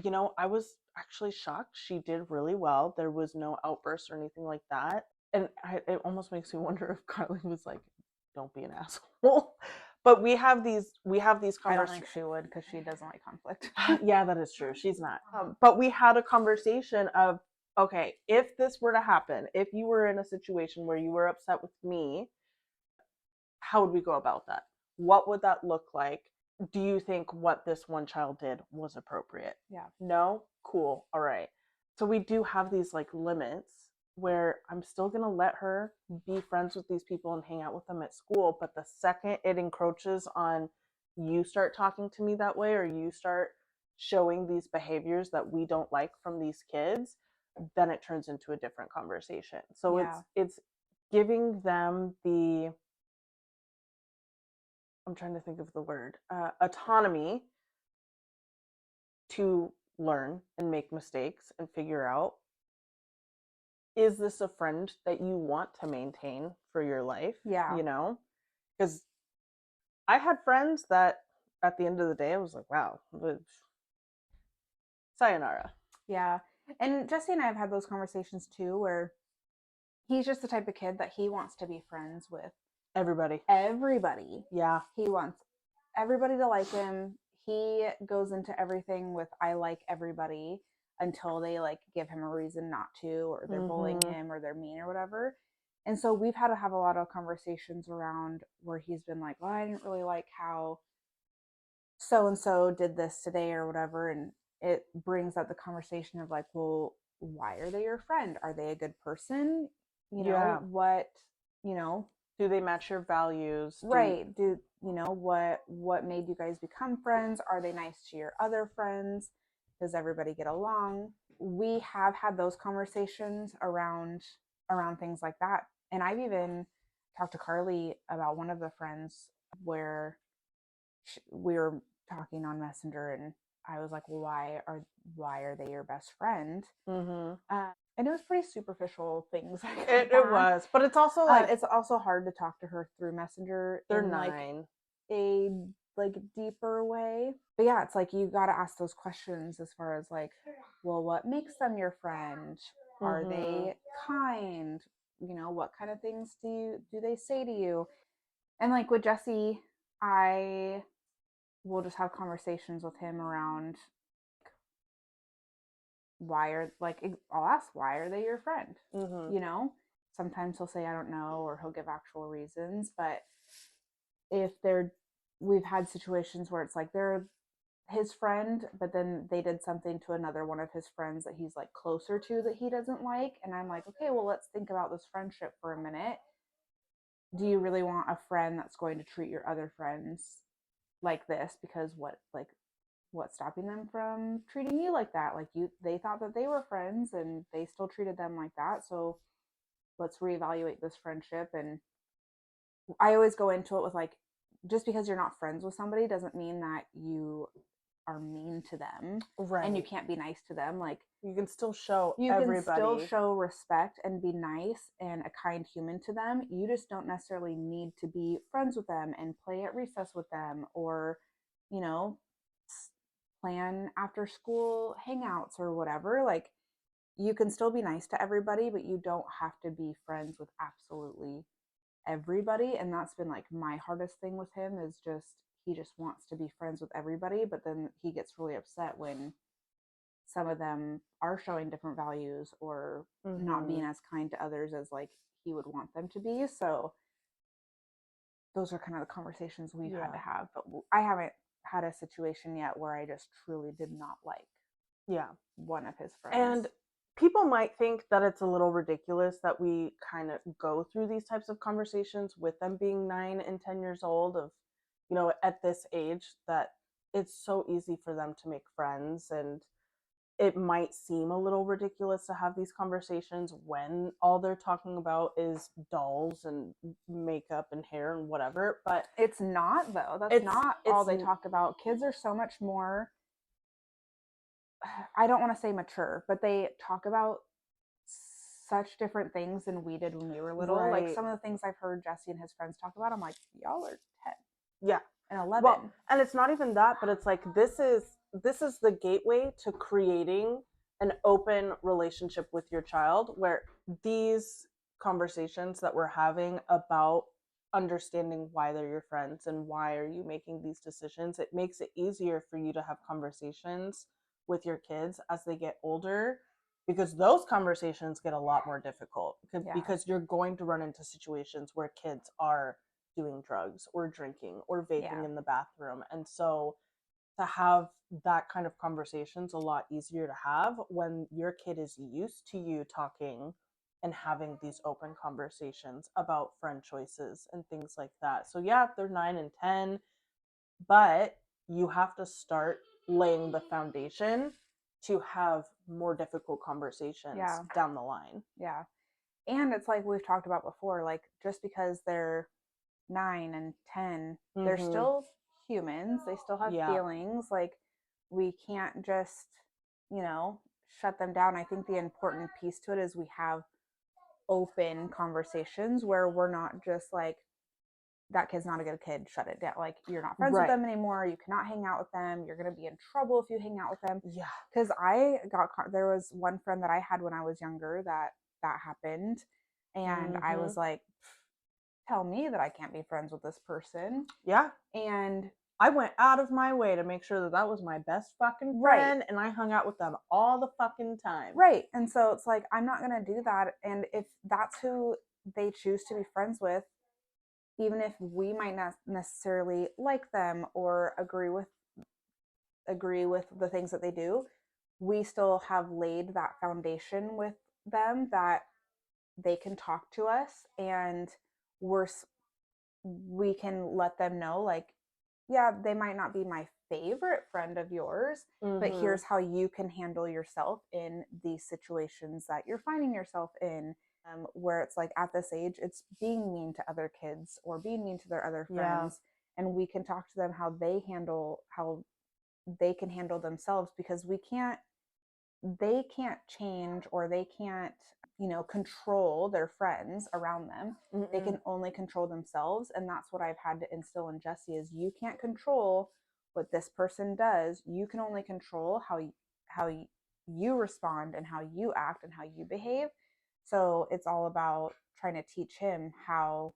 you know, I was actually shocked. She did really well. There was no outbursts or anything like that. And it almost makes me wonder if Carly was like, don't be an asshole. But we have these conversations. I don't think she would, because she doesn't like conflict. Yeah, that is true. She's not. But we had a conversation of, okay, if this were to happen, if you were in a situation where you were upset with me, how would we go about that? What would that look like? Do you think what this one child did was appropriate? Yeah. No? Cool. All right. So we do have these like limits where I'm still going to let her be friends with these people and hang out with them at school. But the second it encroaches on, you start talking to me that way, or you start showing these behaviors that we don't like from these kids, then it turns into a different conversation. So it's giving them the, I'm trying to think of the word, autonomy to learn and make mistakes and figure out, is this a friend that you want to maintain for your life? Yeah. You know? Because I had friends that at the end of the day, I was like, wow, sayonara. Yeah. And Jesse and I have had those conversations too, where he's just the type of kid that he wants to be friends with everybody. Yeah. He wants everybody to like him. He goes into everything with I like everybody until they like give him a reason not to, or they're bullying him, or they're mean or whatever. And so we've had to have a lot of conversations around where he's been like, well, I didn't really like how so and so did this today or whatever. And it brings up the conversation of like, well, why are they your friend? Are they a good person? You know, what, you know, do they match your values? Right. Do you know what made you guys become friends? Are they nice to your other friends? Does everybody get along? We have had those conversations around things like that. And I've even talked to Carly about one of the friends where we were talking on Messenger, and I was like, well, why are they your best friend? And it was pretty superficial things. It was, but it's also like it's also hard to talk to her through Messenger. They're in 9. Like a like deeper way. But yeah, it's like you got to ask those questions as far as like, well, what makes them your friend? Are they kind? You know, what kind of things do they say to you? And like with Jesse, I will just have conversations with him around why are like I'll ask why are they your friend? You know, sometimes he'll say I don't know, or he'll give actual reasons. But if we've had situations where it's like they're his friend, but then they did something to another one of his friends that he's like closer to that he doesn't like, and I'm like, okay, well, let's think about this friendship for a minute. Do you really want a friend that's going to treat your other friends like this? Because what's stopping them from treating you like that? Like they thought that they were friends and they still treated them like that. So let's reevaluate this friendship. And I always go into it with like, just because you're not friends with somebody doesn't mean that you are mean to them, right? And you can't be nice to them. Like you can still show respect and be nice and a kind human to them. You just don't necessarily need to be friends with them and play at recess with them, or you know, plan after school hangouts or whatever. Like you can still be nice to everybody, but you don't have to be friends with absolutely everybody. And that's been like my hardest thing with him, is just he just wants to be friends with everybody, but then he gets really upset when some of them are showing different values or not being as kind to others as like he would want them to be. So those are kind of the conversations we've had to have. But I haven't had a situation yet where I just truly did not like one of his friends. And people might think that it's a little ridiculous that we kind of go through these types of conversations with them being 9 and 10 years old, of, you know, at this age, that it's so easy for them to make friends, and it might seem a little ridiculous to have these conversations when all they're talking about is dolls and makeup and hair and whatever. But it's not, though. That's not all they talk about. Kids are so much more, I don't want to say mature, but they talk about such different things than we did when we were little. Right. Like some of the things I've heard Jesse and his friends talk about, I'm like, y'all are 10. Yeah. And 11. Well, and it's not even that, but it's like this is the gateway to creating an open relationship with your child, where these conversations that we're having about understanding why they're your friends and why are you making these decisions, it makes it easier for you to have conversations with your kids as they get older, because those conversations get a lot more difficult because you're going to run into situations where kids are doing drugs or drinking or vaping in the bathroom. And so to have that kind of conversation's a lot easier to have when your kid is used to you talking and having these open conversations about friend choices and things like that. So yeah, they're 9 and 10, but you have to start laying the foundation to have more difficult conversations down the line. Yeah. And it's like we've talked about before, like just because they're 9 and 10, they're still humans. They still have feelings. Like we can't just, you know, shut them down. I think the important piece to it is we have open conversations where we're not just like, that kid's not a good kid, shut it down. Like, you're not friends with them anymore. You cannot hang out with them. You're going to be in trouble if you hang out with them. Yeah. Because there was one friend that I had when I was younger that happened. And I was like, tell me that I can't be friends with this person. Yeah. And I went out of my way to make sure that that was my best fucking friend, and I hung out with them all the fucking time. Right. And so it's like, I'm not going to do that. And if that's who they choose to be friends with, even if we might not necessarily like them or agree with the things that they do, we still have laid that foundation with them that they can talk to us, and we can let them know, like, yeah, they might not be my favorite friend of yours, but here's how you can handle yourself in these situations that you're finding yourself in, where it's like, at this age, it's being mean to other kids or being mean to their other friends. And we can talk to them how they can handle themselves, because they can't change, or they can't, control their friends around them. They can only control themselves. And that's what I've had to instill in Jesse is, you can't control what this person does. You can only control how you respond and how you act and how you behave. So it's all about trying to teach him how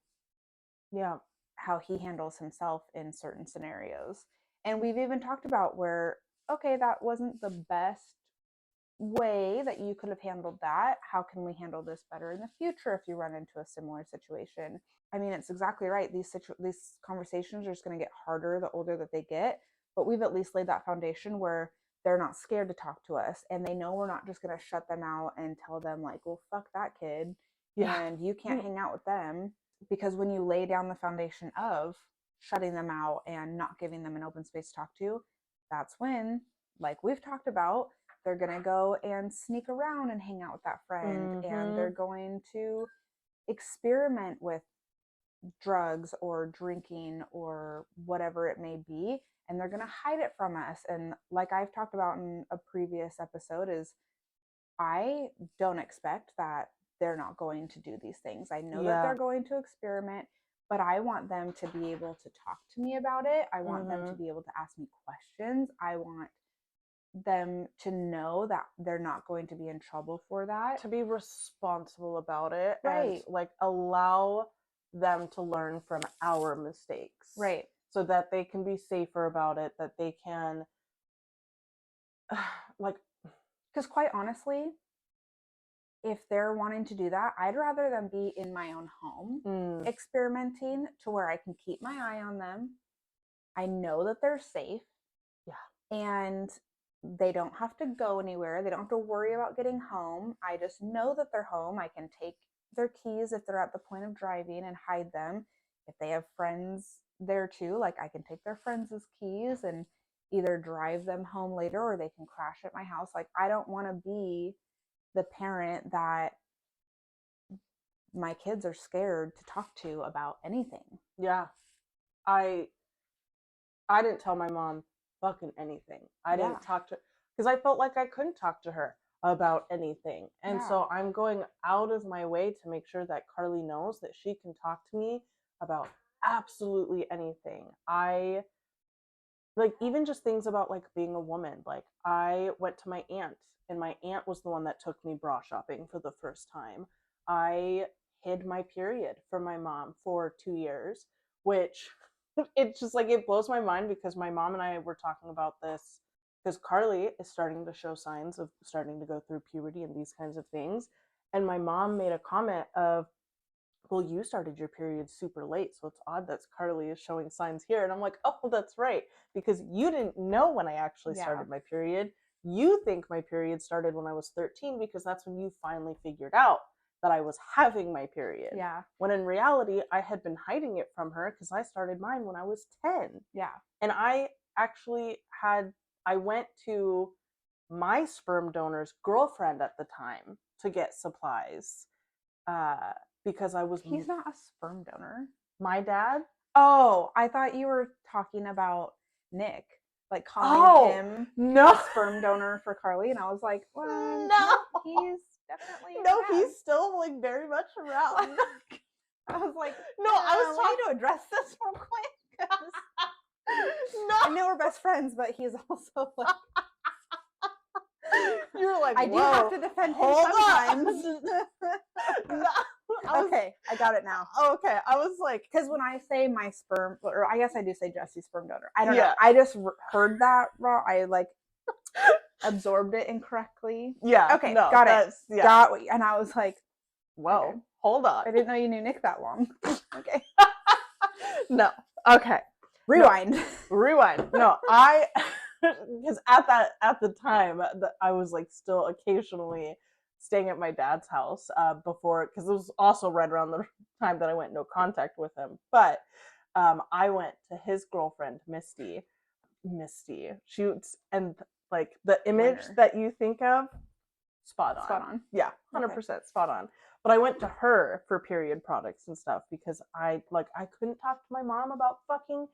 he handles himself in certain scenarios. And we've even talked about where, okay, that wasn't the best way that you could have handled that. How can we handle this better in the future if you run into a similar situation? I mean, it's exactly right. These conversations are just going to get harder the older that they get, but we've at least laid that foundation where they're not scared to talk to us, and they know we're not just going to shut them out and tell them like, well, fuck that kid, and you can't hang out with them. Because when you lay down the foundation of shutting them out and not giving them an open space to talk to, that's when, like we've talked about, they're going to go and sneak around and hang out with that friend, and they're going to experiment with drugs or drinking or whatever it may be, and they're going to hide it from us. And like I've talked about in a previous episode, is I don't expect that they're not going to do these things. I know that they're going to experiment, but I want them to be able to talk to me about it. I want them to be able to ask me questions. I want them to know that they're not going to be in trouble for that. To be responsible about it. Right. And like allow them to learn from our mistakes. Right. So that they can be safer about it, that they can like, because quite honestly, if they're wanting to do that, I'd rather them be in my own home experimenting, to where I can keep my eye on them. I know that they're safe. Yeah. And they don't have to go anywhere. They don't have to worry about getting home. I just know that they're home. I can take their keys if they're at the point of driving and hide them. If they have friends there too, like, I can take their friends' keys and either drive them home later, or they can crash at my house. Like, I don't want to be the parent that my kids are scared to talk to about anything. Yeah. I didn't tell my mom fucking anything. I didn't talk to her because I felt like I couldn't talk to her about anything. And so I'm going out of my way to make sure that Carly knows that she can talk to me about absolutely anything. I like, even just things about like being a woman. Like, I went to my aunt, and my aunt was the one that took me bra shopping for the first time. I hid my period from my mom for 2 years, which it's just like, it blows my mind, because my mom and I were talking about this because Carly is starting to show signs of starting to go through puberty and these kinds of things. And my mom made a comment of, well, you started your period super late, so it's odd that Carly is showing signs here. And I'm like, oh, that's right, because you didn't know when I actually started my period. You think my period started when I was 13 because that's when you finally figured out that I was having my period. Yeah. When in reality, I had been hiding it from her because I started mine when I was 10. Yeah. And I went to my sperm donor's girlfriend at the time to get supplies. Because He's not a sperm donor. My dad? Oh, I thought you were talking about Nick. like calling him no a sperm donor for Carly, and I was like, well, no, he's definitely he's still like very much around. I was like, no, I was we need to address this real quick. No, I know we're best friends, but he's also like. You're like, I do have to defend him sometimes. Okay, I got it now. Okay, I was like, because when I say my sperm, or I guess I do say Jesse's sperm donor. I don't know. I just heard that wrong. I like absorbed it incorrectly. Yeah. Okay. No, got it. Yeah. Got what, and I was like, whoa, okay. Hold on. I didn't know you knew Nick that long. Okay. No. Okay. Rewind. No. Rewind. No, because at the time I was like still occasionally staying at my dad's house before, because it was also right around the time that I went no contact with him. But I went to his girlfriend Misty shoots, and like the image that you think of, spot on. Yeah, 100% spot on. But I went to her for period products and stuff because I couldn't talk to my mom about fucking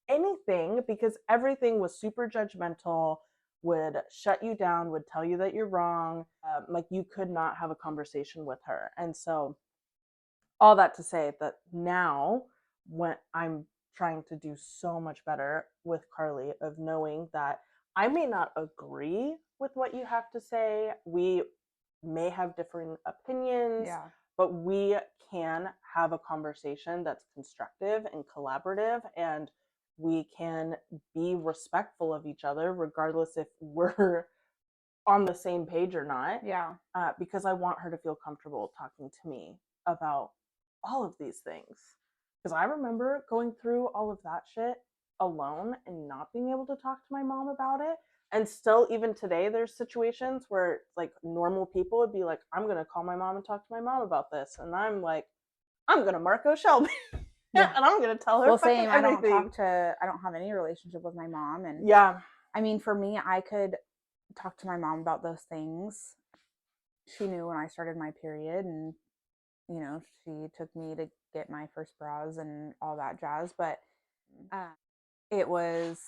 anything because everything was super judgmental, would shut you down, would tell you that you're wrong. Like you could not have a conversation with her. And so all that to say that now when I'm trying to do so much better with Carly of knowing that I may not agree with what you have to say. We may have different opinions, but we can have a conversation that's constructive and collaborative, and we can be respectful of each other regardless if we're on the same page or not. Yeah. Because I want her to feel comfortable talking to me about all of these things. Because I remember going through all of that shit alone and not being able to talk to my mom about it. And still, even today, there's situations where like normal people would be like, I'm going to call my mom and talk to my mom about this. And I'm like, I'm going to Marco Shelby. Yeah. And I'm going to tell her everything. I don't have any relationship with my mom. And I mean, for me, I could talk to my mom about those things. She knew when I started my period, and you know, she took me to get my first bras and all that jazz. But it was,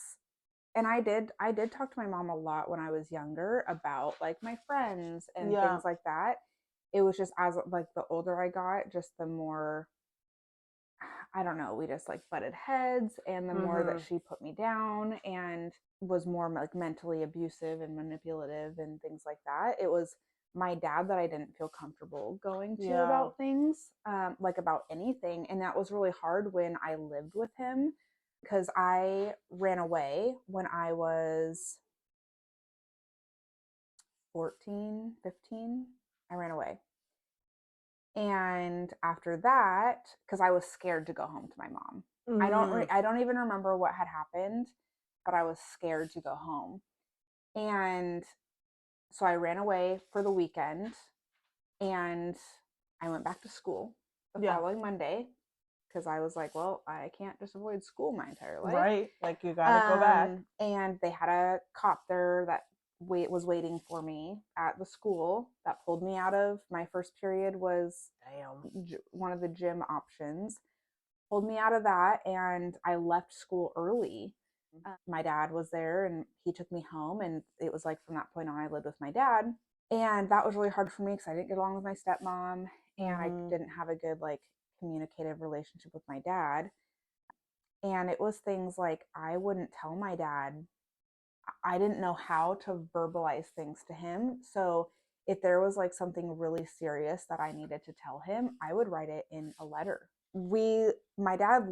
and I did talk to my mom a lot when I was younger about like my friends and things like that. It was just as like the older I got, just the more, I don't know, we just like butted heads, and the more that she put me down and was more like mentally abusive and manipulative and things like that. It was my dad that I didn't feel comfortable going to about things, like about anything. And that was really hard when I lived with him, because I ran away when I was 14, 15. I ran away. And after that, because I was scared to go home to my mom. I don't even remember what had happened, but I was scared to go home. And so I ran away for the weekend, and I went back to school the following Monday, because I was like, well, I can't just avoid school my entire life. Right. Like you got to go back. And they had a cop there that was waiting for me at the school that pulled me out of my first period. Was one of the gym options. Pulled me out of that, and I left school early. My dad was there, and he took me home, and it was like from that point on I lived with my dad. And that was really hard for me because I didn't get along with my stepmom, and I didn't have a good like communicative relationship with my dad. And it was things like I wouldn't tell my dad. I didn't know how to verbalize things to him. So if there was like something really serious that I needed to tell him, I would write it in a letter. My dad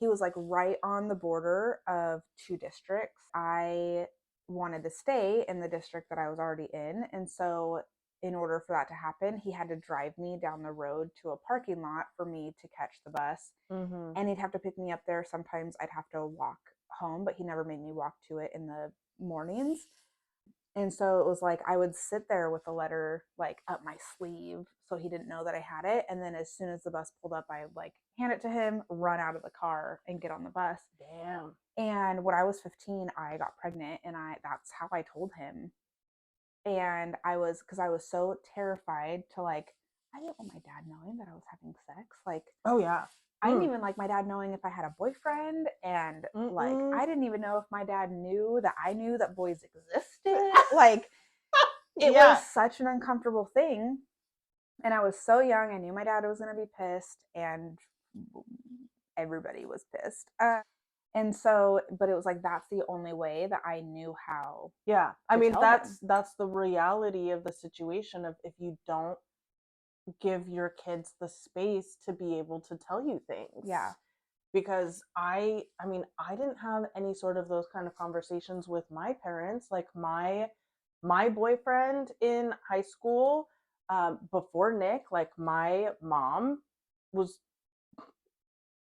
he was like right on the border of two districts. I wanted to stay in the district that I was already in. And so in order for that to happen, he had to drive me down the road to a parking lot for me to catch the bus. And he'd have to pick me up there. Sometimes I'd have to walk home, but he never made me walk to it in the mornings. And so it was like I would sit there with a letter like up my sleeve, so he didn't know that I had it. And then as soon as the bus pulled up, I would like hand it to him, run out of the car, and get on the bus. Damn. And when I was 15, I got pregnant, and that's how I told him. And because I was so terrified to like, I didn't want my dad knowing that I was having sex. Like, oh yeah. I didn't even like my dad knowing if I had a boyfriend, and like I didn't even know if my dad knew that I knew that boys existed. Like it was such an uncomfortable thing. And I was so young. I knew my dad was going to be pissed, and everybody was pissed. And so, but it was like, that's the only way that I knew how. Yeah. I mean, that's the reality of the situation of if you don't give your kids the space to be able to tell you things. Yeah. Because I mean, I didn't have any sort of those kind of conversations with my parents. Like my boyfriend in high school, before Nick, like my mom was,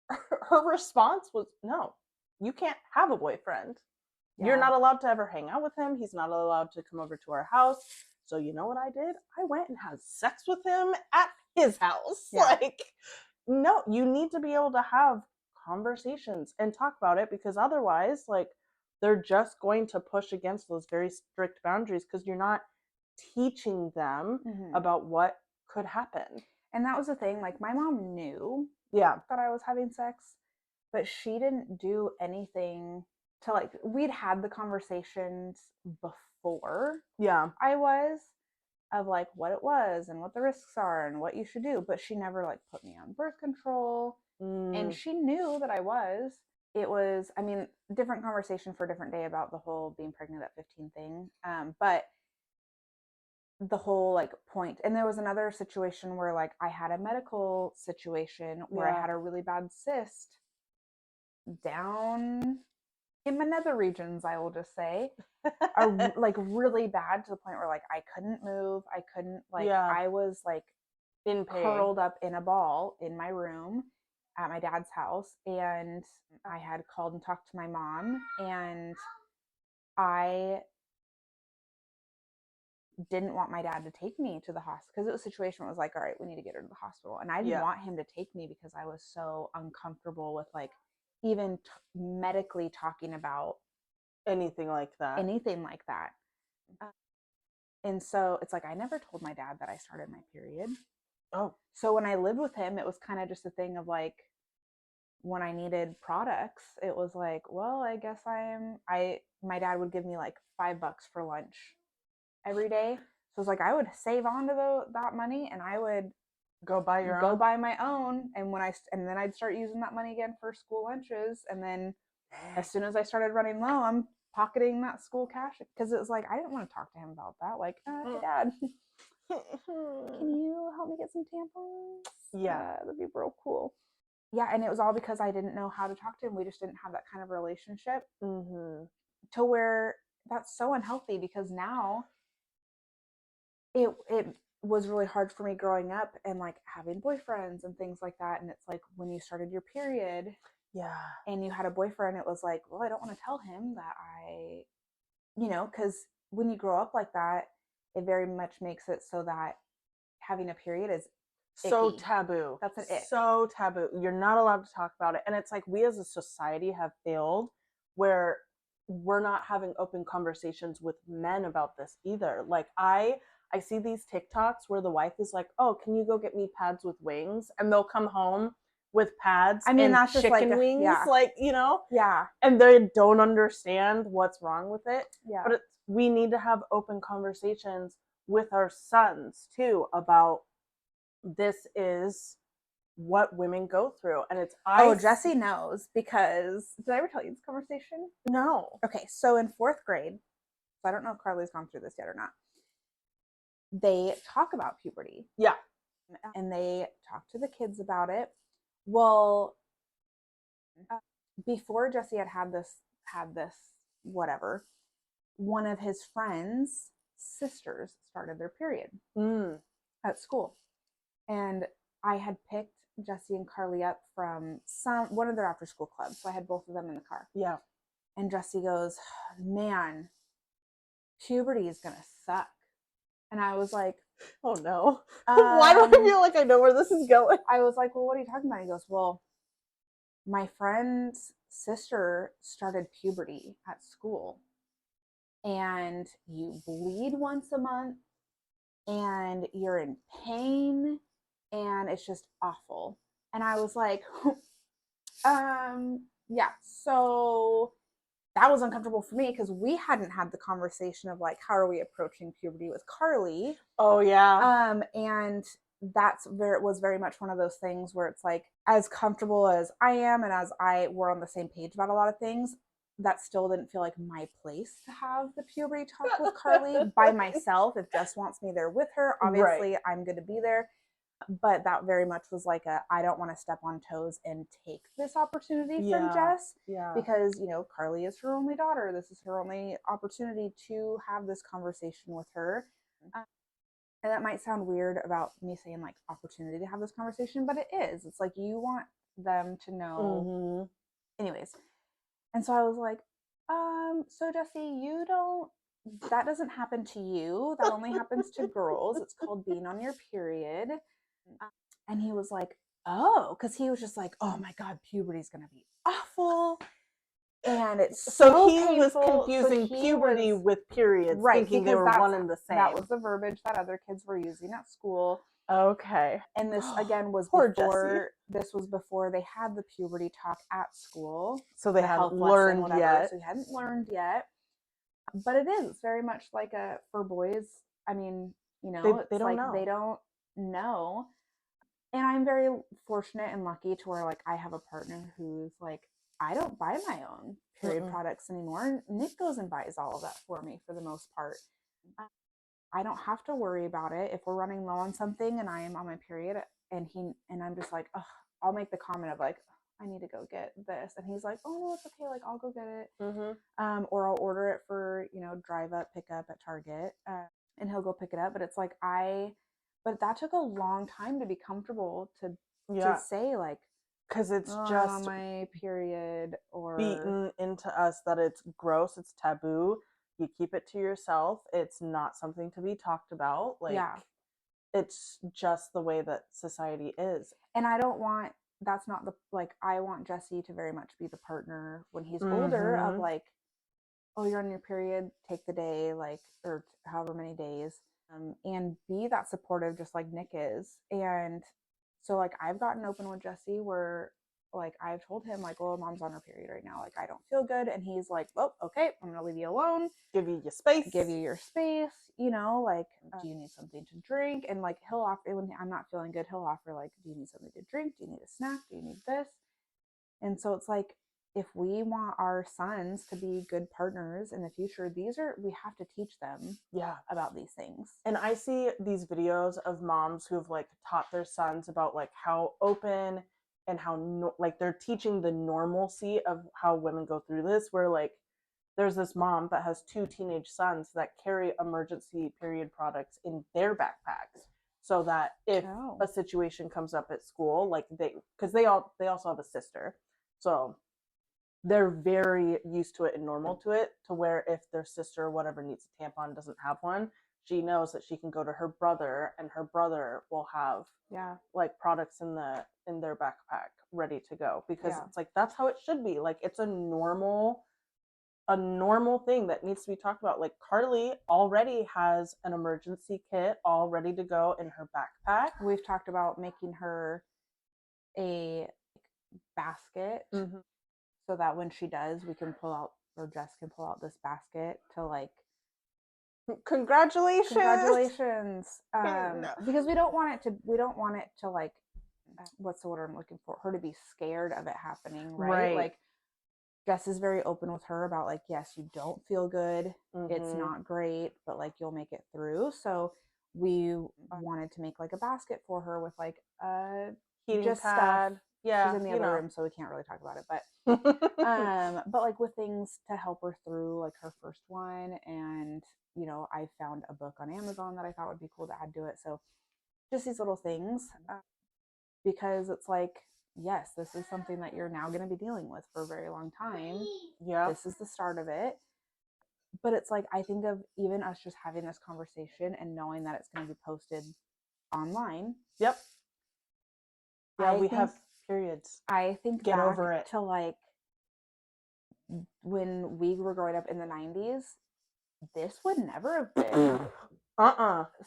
her response was, no, you can't have a boyfriend. Yeah. You're not allowed to ever hang out with him. He's not allowed to come over to our house. So you know what I did? I went and had sex with him at his house. Yeah. Like, no, you need to be able to have conversations and talk about it, because otherwise, like, they're just going to push against those very strict boundaries because you're not teaching them about what could happen. And that was the thing. Like, my mom knew that I was having sex, but she didn't do anything to, like, we'd had the conversations before I was, of like what it was and what the risks are and what you should do, but she never like put me on birth control. And she knew that I was. It was, I mean, different conversation for a different day about the whole being pregnant at 15 thing. But the whole like point, and there was another situation where like I had a medical situation where I had a really bad cyst down in my nether regions, I will just say, are like really bad, to the point where like I couldn't move. I couldn't, like, I was like in pain, curled up in a ball in my room at my dad's house. And I had called and talked to my mom, and I didn't want my dad to take me to the hospital, because it was a situation where it was like, all right, we need to get her to the hospital. And I didn't want him to take me because I was so uncomfortable with like even medically talking about anything like that. And so it's like, I never told my dad that I started my period. Oh. So when I lived with him, it was kind of just a thing of like, when I needed products, it was like, well, I guess my dad would give me like $5 for lunch every day. So it's like, I would save on to that money, and I would go buy my own. And then I'd start using that money again for school lunches. And then as soon as I started running low, I'm pocketing that school cash, because it was like, I didn't want to talk to him about that. Like, hey, Dad, can you help me get some tampons? Yeah. That'd be real cool. Yeah, and it was all because I didn't know how to talk to him. We just didn't have that kind of relationship, to where that's so unhealthy, because now it was really hard for me growing up and like having boyfriends and things like that. And it's like, when you started your period, and you had a boyfriend, it was like, well, I don't want to tell him that because when you grow up like that, it very much makes it so that having a period is so icky. taboo. That's an ick. So taboo. You're not allowed to talk about it. And it's like, we as a society have failed, where we're not having open conversations with men about this either. Like, I see these TikToks where the wife is like, oh, can you go get me pads with wings? And they'll come home with pads and that's chicken just like wings, like, and they don't understand what's wrong with it. But we need to have open conversations with our sons too about, this is what women go through. And it's Jesse knows, because did I ever tell you this conversation? No. Okay, so in 4th grade, so I don't know if Carly's gone through this yet or not, they talk about puberty. Yeah. And they talk to the kids about it. Well, before Jesse had this whatever, one of his friends' sisters started their period at school. And I had picked Jesse and Carly up from one of their after school clubs. So I had both of them in the car. Yeah. And Jesse goes, man, puberty is going to suck. And I was like, oh no. Why do I feel like I know where this is going? I was like, well, what are you talking about? He goes, well, my friend's sister started puberty at school, and you bleed once a month, and you're in pain, and it's just awful. And I was like, yeah, so that was uncomfortable for me because we hadn't had the conversation of like, how are we approaching puberty with Carly? Oh yeah. And was very much one of those things where it's like, as comfortable as I am and as we're on the same page about a lot of things, that still didn't feel like my place to have the puberty talk with Carly by myself. If Jess wants me there with her, obviously I'm going to be there. But that very much was like I don't want to step on toes and take this opportunity from Jess because, you know, Carly is her only daughter. This is her only opportunity to have this conversation with her. And that might sound weird about me saying like opportunity to have this conversation, but it is. It's like you want them to know. Anyways. And so I was like, so Jessie, that doesn't happen to you. That only happens to girls. It's called being on your period. And he was like, oh, because he was just like, oh my God, puberty's going to be awful. And it's so he painful. was confusing puberty with periods, right, thinking they were one and the same. That was the verbiage that other kids were using at school. Okay. And this again was before they had the puberty talk at school. So they hadn't learned yet. So he hadn't learned yet. But it is very much like for boys. I mean, you know, they don't know. They don't know. And I'm very fortunate and lucky to where like I have a partner who's like, I don't buy my own period products anymore. Nick goes and buys all of that for me for the most part. I don't have to worry about it. If we're running low on something and I am on my period and I'm just like, oh, I'll make the comment of like, I need to go get this. And he's like, oh no, it's okay. Like I'll go get it. Or I'll order it for, you know, drive up, pick up at Target and he'll go pick it up. But it's like, but that took a long time to be comfortable to say like, because it's just my period or beaten into us that it's gross, it's taboo. You keep it to yourself. It's not something to be talked about. Like, it's just the way that society is. And I want Jesse to very much be the partner when he's older of like, oh, you're on your period, take the day, like, or however many days, and be that supportive just like Nick is. And so like I've gotten open with Jesse where like I've told him like, well, mom's on her period right now, like I don't feel good, and he's like, well, okay, I'm gonna leave you alone, give you your space, you know, like do you need something to drink? And like he'll offer, when I'm not feeling good, he'll offer like, do you need something to drink, do you need a snack, do you need this? And so it's like, if we want our sons to be good partners in the future, we have to teach them about these things. And I see these videos of moms who have like taught their sons about like how open and how like they're teaching the normalcy of how women go through this, where like there's this mom that has 2 teenage sons that carry emergency period products in their backpacks so that if a situation comes up at school, like because they also have a sister, so they're very used to it and normal to it, to where if their sister or whatever needs a tampon, doesn't have one, she knows that she can go to her brother and her brother will have like products in their backpack ready to go, because it's like that's how it should be. Like it's a normal thing that needs to be talked about. Like Carly already has an emergency kit all ready to go in her backpack. We've talked about making her a basket so that when she does, we can pull out, or Jess can pull out this basket to like, congratulations. Because we don't want it to like, what's the word I'm looking for, her to be scared of it happening, right? Like Jess is very open with her about like, yes, you don't feel good, it's not great, but like you'll make it through. So we wanted to make like a basket for her with like heating just pad. Stuff. She's in the other room, so we can't really talk about it, but like with things to help her through like her first one. And you know, I found a book on Amazon that I thought would be cool to add to it. So just these little things, because it's like, yes, this is something that you're now going to be dealing with for a very long time. This is the start of it. But it's like, I think of even us just having this conversation and knowing that it's going to be posted online. Yeah, we have periods. I think get over it to like when we were growing up in the 90s, this would never have been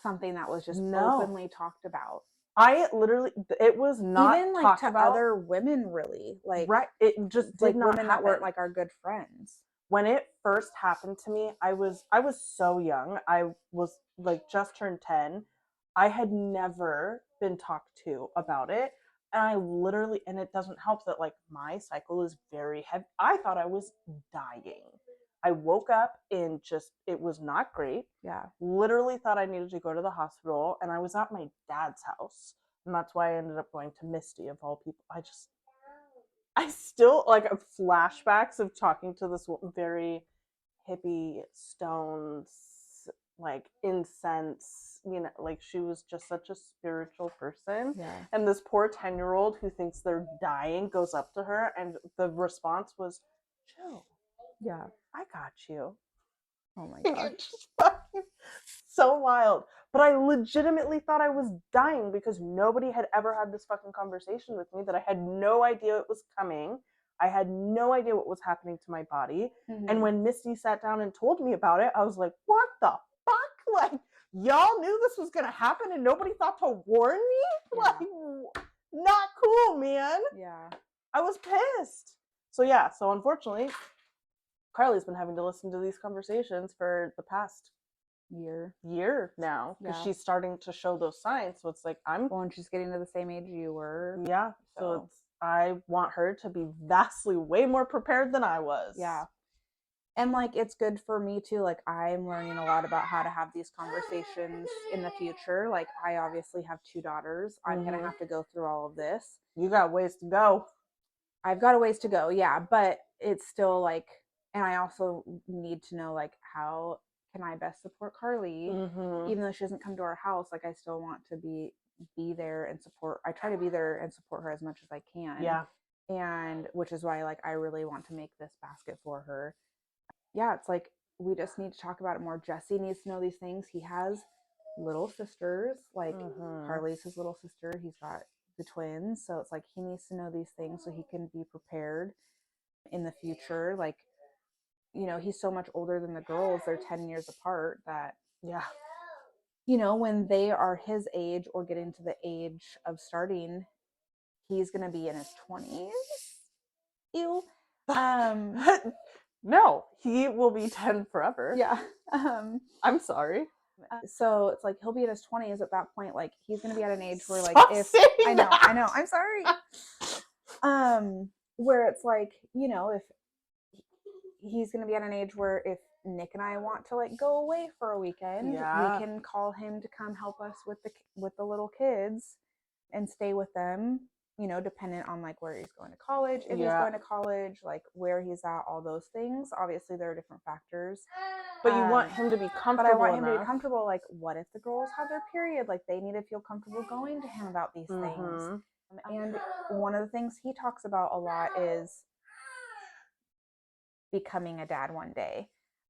something that was just openly talked about. I literally, it was not even like talked to about. other women, really, like right. It just did like not women happen. that weren't like our good friends. When it first happened to me, I was so young. I was like just turned 10. I had never been talked to about it. And I literally, and it doesn't help that like my cycle is very heavy. I thought I was dying. I woke up and just, it was not great. Yeah. Literally thought I needed to go to the hospital. And I was at my dad's house. And that's why I ended up going to Misty, of all people. I still like flashbacks of talking to this very hippie stones, like incense, like she was just such a spiritual person. Yeah. And this poor 10-year-old who thinks they're dying goes up to her, and the response was, chill. Yeah. I got you. Oh my gosh. So wild. But I legitimately thought I was dying because nobody had ever had this fucking conversation with me, that I had no idea it was coming. I had no idea what was happening to my body. Mm-hmm. And when Misty sat down and told me about it, I was like, what the fuck? Like, y'all knew this was going to happen and nobody thought to warn me? Yeah. Like, not cool, man. Yeah. I was pissed. So unfortunately, Carly's been having to listen to these conversations for the past year now, because she's starting to show those signs. So it's like, and she's getting to the same age you were. Yeah. So I want her to be vastly way more prepared than I was. Yeah. And like, it's good for me too. Like, I'm learning a lot about how to have these conversations in the future. Like, I obviously have 2 daughters. I'm going to have to go through all of this. You got ways to go. I've got a ways to go. Yeah. But it's still like, and I also need to know, like, how can I best support Carly? Mm-hmm. Even though she doesn't come to our house, like, I still want to be there and support. I try to be there and support her as much as I can. Yeah. And which is why, like, I really want to make this basket for her. Yeah, it's like, we just need to talk about it more. Jesse needs to know these things. He has little sisters, like Carly's his little sister. He's got the twins. So it's like, he needs to know these things so he can be prepared in the future. Like, he's so much older than the girls. They're 10 years apart, that, when they are his age or getting to the age of starting, he's going to be in his 20s. Ew. No, he will be 10 forever. Yeah. I'm sorry. So it's like, he'll be in his 20s at that point. Like, he's going to be at an age where, like, I know, I'm sorry. Where it's like, if he's going to be at an age where if Nick and I want to, like, go away for a weekend, we can call him to come help us with the little kids and stay with them, dependent on, like, where he's going to college, if he's going to college, like, where he's at, all those things. Obviously there are different factors, but you want him to be comfortable. But I want him to be comfortable. Like, what if the girls have their period? Like, they need to feel comfortable going to him about these things. And one of the things he talks about a lot is becoming a dad one day.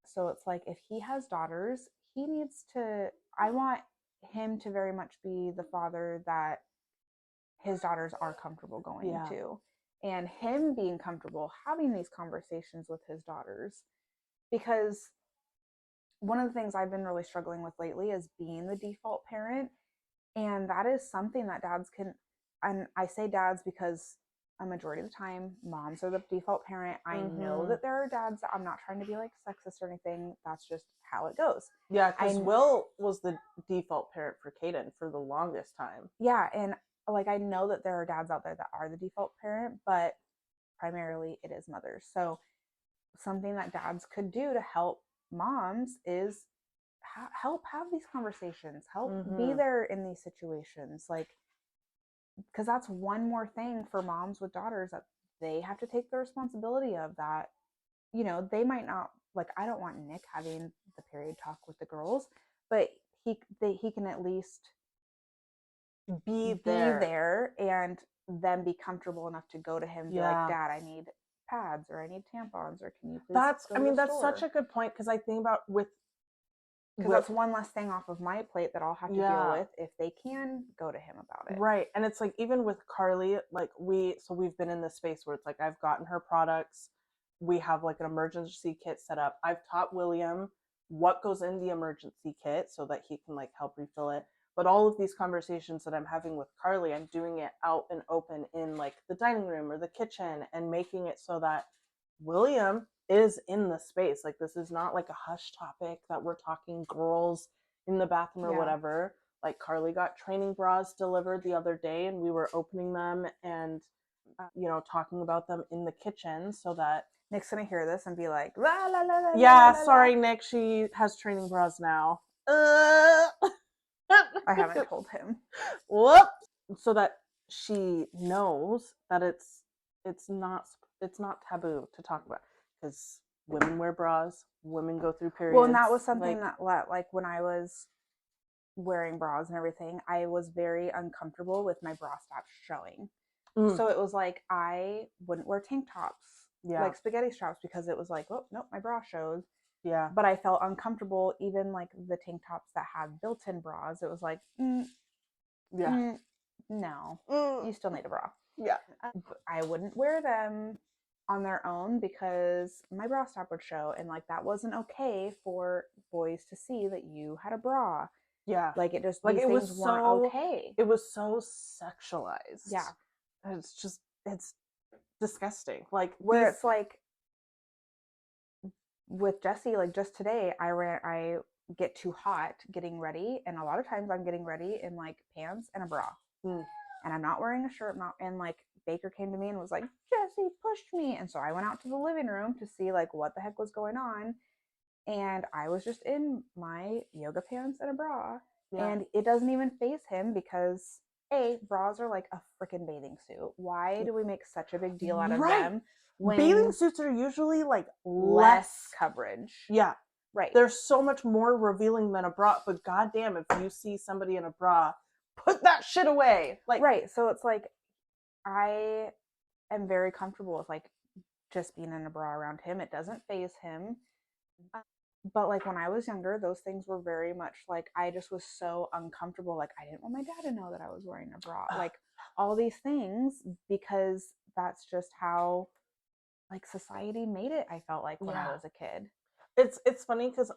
So it's like, if he has daughters, I want him to very much be the father that his daughters are comfortable going to, and him being comfortable having these conversations with his daughters. Because one of the things I've been really struggling with lately is being the default parent. And that is something that dads can, and I say dads because a majority of the time, moms are the default parent. I know that there are dads that, I'm not trying to be like sexist or anything. That's just how it goes. Yeah, because Will was the default parent for Kaden for the longest time. Yeah, and like, I know that there are dads out there that are the default parent, but primarily it is mothers. So something that dads could do to help moms is help have these conversations, help be there in these situations. Like, because that's one more thing for moms with daughters that they have to take the responsibility of. That, they might not, like, I don't want Nick having the period talk with the girls, but he can at least be there and then be comfortable enough to go to him and be like, Dad, I need pads, or I need tampons, or can you please that's such a good point, because I think about because that's one less thing off of my plate that I'll have to deal with if they can go to him about it. Right. And it's like, even with Carly, like, we've been in this space where it's like, I've gotten her products. We have like an emergency kit set up. I've taught William what goes in the emergency kit so that he can like help refill it. But all of these conversations that I'm having with Carly, I'm doing it out and open in like the dining room or the kitchen, and making it so that William is in the space. Like, this is not like a hush topic that we're talking girls in the bathroom or whatever. Like, Carly got training bras delivered the other day, and we were opening them and talking about them in the kitchen, so that Nick's gonna hear this and be like, la, la, la, la, yeah, la, la, sorry, la. Nick, she has training bras now. I haven't told him. Whoop. So that she knows that it's not taboo to talk about, because women wear bras, women go through periods. Well, and that was something that like when I was wearing bras and everything, I was very uncomfortable with my bra straps showing. So it was like I wouldn't wear tank tops, like spaghetti straps, because it was like, oh nope, my bra showed. Yeah. But I felt uncomfortable, even like the tank tops that had built-in bras. It was like, no, you still need a bra. Yeah. I wouldn't wear them on their own because my bra strap would show, and like that wasn't okay for boys to see that you had a bra. Yeah. Like it just, like these it things was weren't so okay. It was so sexualized. Yeah. It's disgusting. Like, where it's like with Jesse, like just today, I get too hot getting ready, and a lot of times I'm getting ready in like pants and a bra, and I'm not wearing a shirt. And like Baker came to me and was like, Jesse pushed me, and so I went out to the living room to see like what the heck was going on, and I was just in my yoga pants and a bra, and it doesn't even faze him because bras are like a freaking bathing suit. Why do we make such a big deal out of them? When bathing suits are usually like less coverage. Yeah. Right. They're so much more revealing than a bra, but goddamn, if you see somebody in a bra, put that shit away. Like, right. So it's like I am very comfortable with like just being in a bra around him. It doesn't faze him. But like when I was younger, those things were very much like I just was so uncomfortable. Like I didn't want my dad to know that I was wearing a bra. Like all these things, because that's just how like society made it, I felt like when I was a kid. It's funny because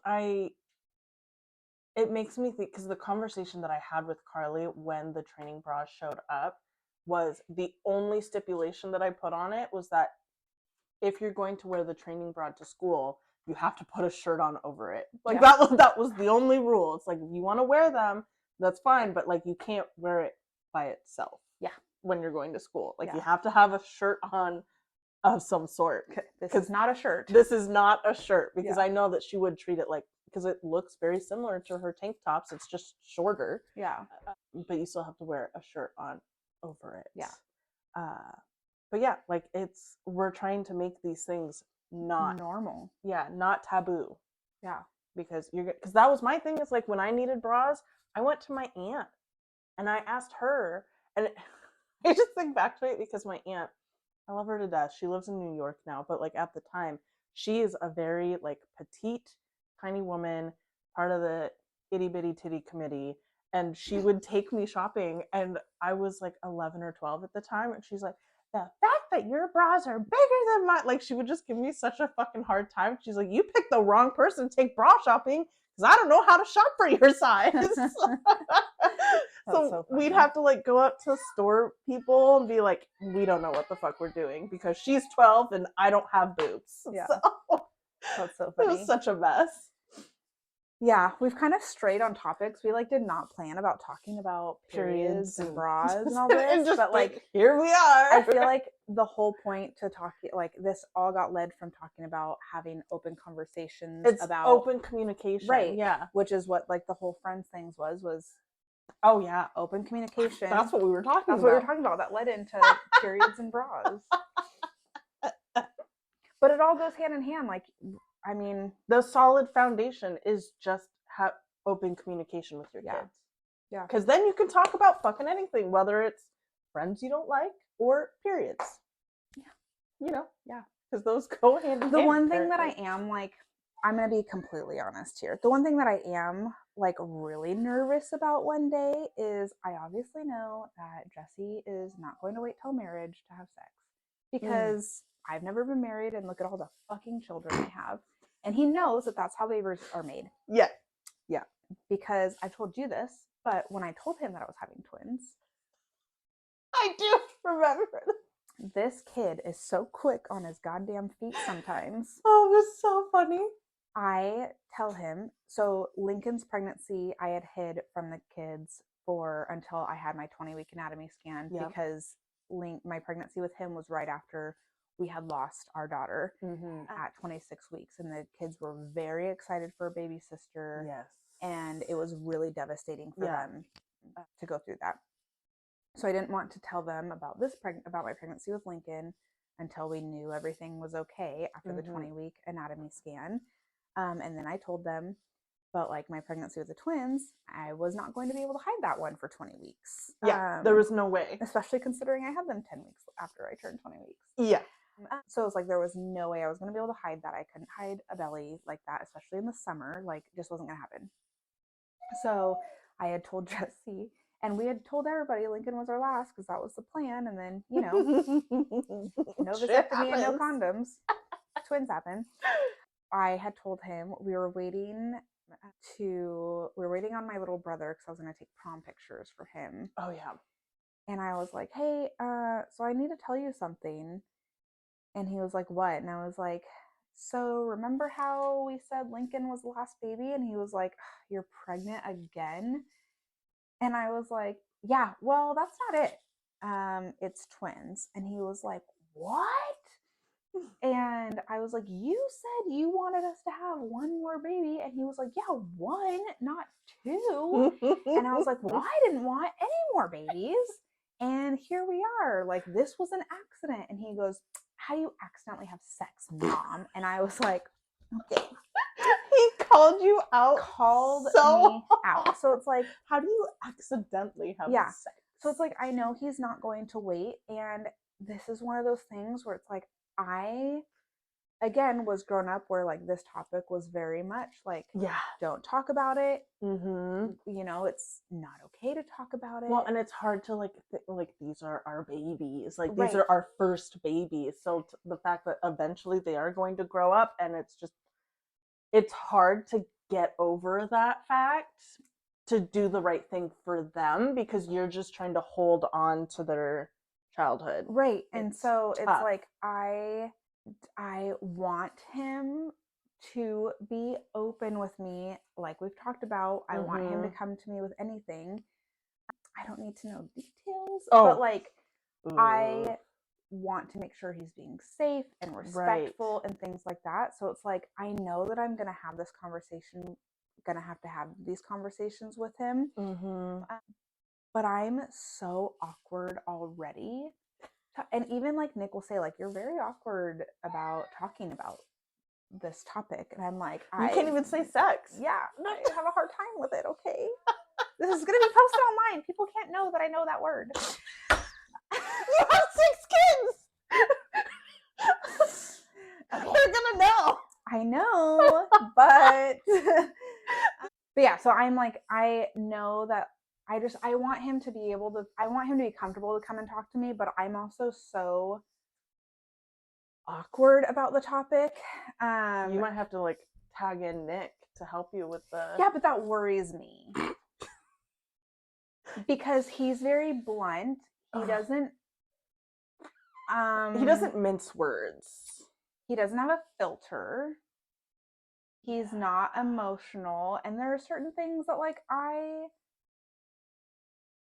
it makes me think, because the conversation that I had with Carly when the training bra showed up was the only stipulation that I put on it was that if you're going to wear the training bra to school, you have to put a shirt on over it. Like that was the only rule. It's like, if you want to wear them, that's fine, but like you can't wear it by itself. Yeah. When you're going to school, like you have to have a shirt on of some sort. This is not a shirt. This is not a shirt, because I know that she would treat it like, because it looks very similar to her tank tops. It's just shorter. Yeah. But you still have to wear a shirt on over it. Yeah. But yeah, like we're trying to make these things not normal. Yeah, not taboo. Yeah. Because that was my thing. Is like when I needed bras, I went to my aunt and I asked her, and I just think back to it because my aunt, I love her to death. She lives in New York now, but like at the time, she is a very like petite, tiny woman, part of the itty bitty titty committee. And she would take me shopping, and I was like 11 or 12 at the time. And she's like, the fact that your bras are bigger than mine, like she would just give me such a fucking hard time. She's like, you picked the wrong person to take bra shopping, because I don't know how to shop for your size. So we'd have to like go up to store people and be like, we don't know what the fuck we're doing, because she's 12 and I don't have boobs. Yeah. So, that's so funny. It was such a mess. Yeah, we've kind of strayed on topics. We like did not plan about talking about periods and bras and all this, but like here we are. I feel like the whole point to talking, like this all got led from talking about having open conversations. It's about open communication, right? Yeah, which is what like the whole Friends things was. Oh yeah, open communication. That's what we were talking about. That's what we were talking about. That led into periods and bras. But it all goes hand in hand. Like, I mean, the solid foundation is just have open communication with your kids. Yeah. Because then you can talk about fucking anything, whether it's friends you don't like or periods. Yeah. You know? Yeah. Because those go hand in hand. The one thing that I am like, I'm going to be completely honest here. The one thing that I am like really nervous about one day is I obviously know that Jesse is not going to wait till marriage to have sex, because I've never been married, and look at all the fucking children I have. And he knows that that's how babies are made. Yeah. Because I've told you this, But when I told him that I was having twins, I do remember. This kid is so quick on his goddamn feet sometimes. Oh, it was so funny. I tell him, so Lincoln's pregnancy I had hid from the kids until I had my 20-week anatomy scan, because my pregnancy with him was right after we had lost our daughter at 26 weeks, and the kids were very excited for a baby sister. Yes. And it was really devastating for them to go through that. So I didn't want to tell them about about my pregnancy with Lincoln until we knew everything was okay after the 20-week anatomy scan. And then I told them, but like my pregnancy with the twins, I was not going to be able to hide that one for 20 weeks. Yeah, there was no way. Especially considering I had them 10 weeks after I turned 20 weeks. Yeah. So it was like there was no way I was going to be able to hide that. I couldn't hide a belly like that, especially in the summer. Like, it just wasn't going to happen. So I had told Jesse, and we had told everybody Lincoln was our last, because that was the plan. And then, no vasectomy and no condoms. Twins happen. I had told him we were waiting on my little brother, because I was going to take prom pictures for him. Oh yeah. And I was like, hey, so I need to tell you something. And he was like, what? And I was like, so remember how we said Lincoln was the last baby? And he was like, you're pregnant again? And I was like, yeah, well, that's not it. It's twins. And he was like, what? And I was like, you said you wanted us to have one more baby. And he was like, yeah, one, not two. And I was like, well, I didn't want any more babies. And here we are. Like, this was an accident. And he goes, how do you accidentally have sex, Mom? And I was like, okay. He called you out. Called me out. So it's like, how do you accidentally have sex? So it's like, I know he's not going to wait. And this is one of those things where it's like, I, again, was grown up where like this topic was very much like, don't talk about it. It's not okay to talk about it. Well, and it's hard to like these are our babies. Like, these are our first babies. So the fact that eventually they are going to grow up, and it's hard to get over that fact, to do the right thing for them, because you're just trying to hold on to their childhood. Right. And so it's like, I want him to be open with me, like we've talked about. I want him to come to me with anything. I don't need to know details, but like, I want to make sure he's being safe and respectful and things like that. So it's like, I know that I'm going to have this conversation, have to have these conversations with him. But I'm so awkward already. And even like Nick will say, like, you're very awkward about talking about this topic. And I'm like, you can't even say sex. Yeah, I have a hard time with it. Okay. This is going to be posted online. People can't know that I know that word. You have 6 kids. Okay. They're gonna know. I know, but yeah, so I'm like, I know that I want him to be comfortable to come and talk to me, but I'm also so awkward about the topic. You might have to like tag in Nick to help you with the... Yeah, but that worries me. Because he's very blunt. He doesn't mince words. He doesn't have a filter. He's not emotional. And there are certain things that like I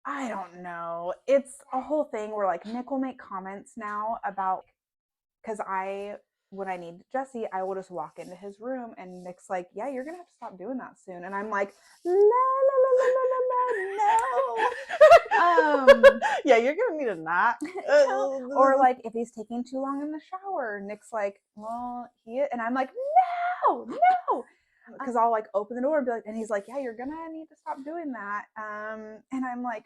don't know. It's a whole thing where like Nick will make comments now about, because when I need Jesse, I will just walk into his room and Nick's like, yeah, you're gonna have to stop doing that soon. And I'm like, la la la la la la la, no. Yeah, you're gonna need a nap. Or like if he's taking too long in the shower, Nick's like, well, and I'm like, no. Because I'll like open the door and be like, and he's like, yeah, you're gonna need to stop doing that. And I'm like,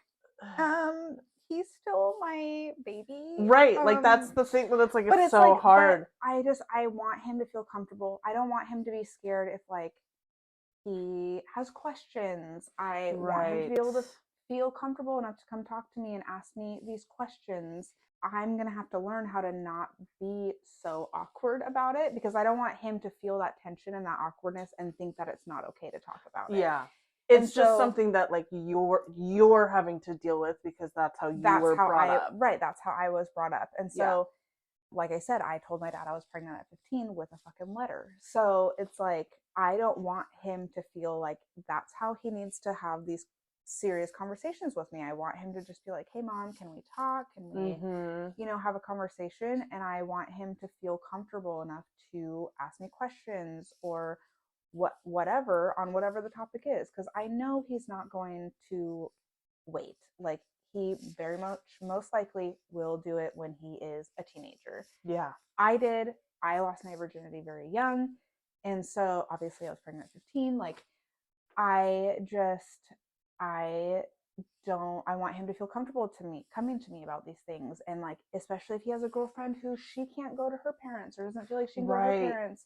he's still my baby. Right. Like, that's the thing, but it's like, it's so like, hard. I want him to feel comfortable. I don't want him to be scared if like he has questions. I want him to be able to feel comfortable enough to come talk to me and ask me these questions. I'm going to have to learn how to not be so awkward about it, because I don't want him to feel that tension and that awkwardness and think that it's not okay to talk about it. Yeah. It's just something that like you're having to deal with because that's how you were brought up. Right. That's how I was brought up. And so, like I said, I told my dad I was pregnant at 15 with a fucking letter. So it's like, I don't want him to feel like that's how he needs to have these serious conversations with me. I want him to just be like, hey mom, can we talk? Can we, have a conversation? And I want him to feel comfortable enough to ask me questions or whatever on whatever the topic is. Cause I know he's not going to wait. Like, he very much most likely will do it when he is a teenager. Yeah. I lost my virginity very young. And so obviously I was pregnant at 15. Like, I want him to feel comfortable coming to me about these things. And like, especially if he has a girlfriend who she can't go to her parents or doesn't feel like she can go to her parents,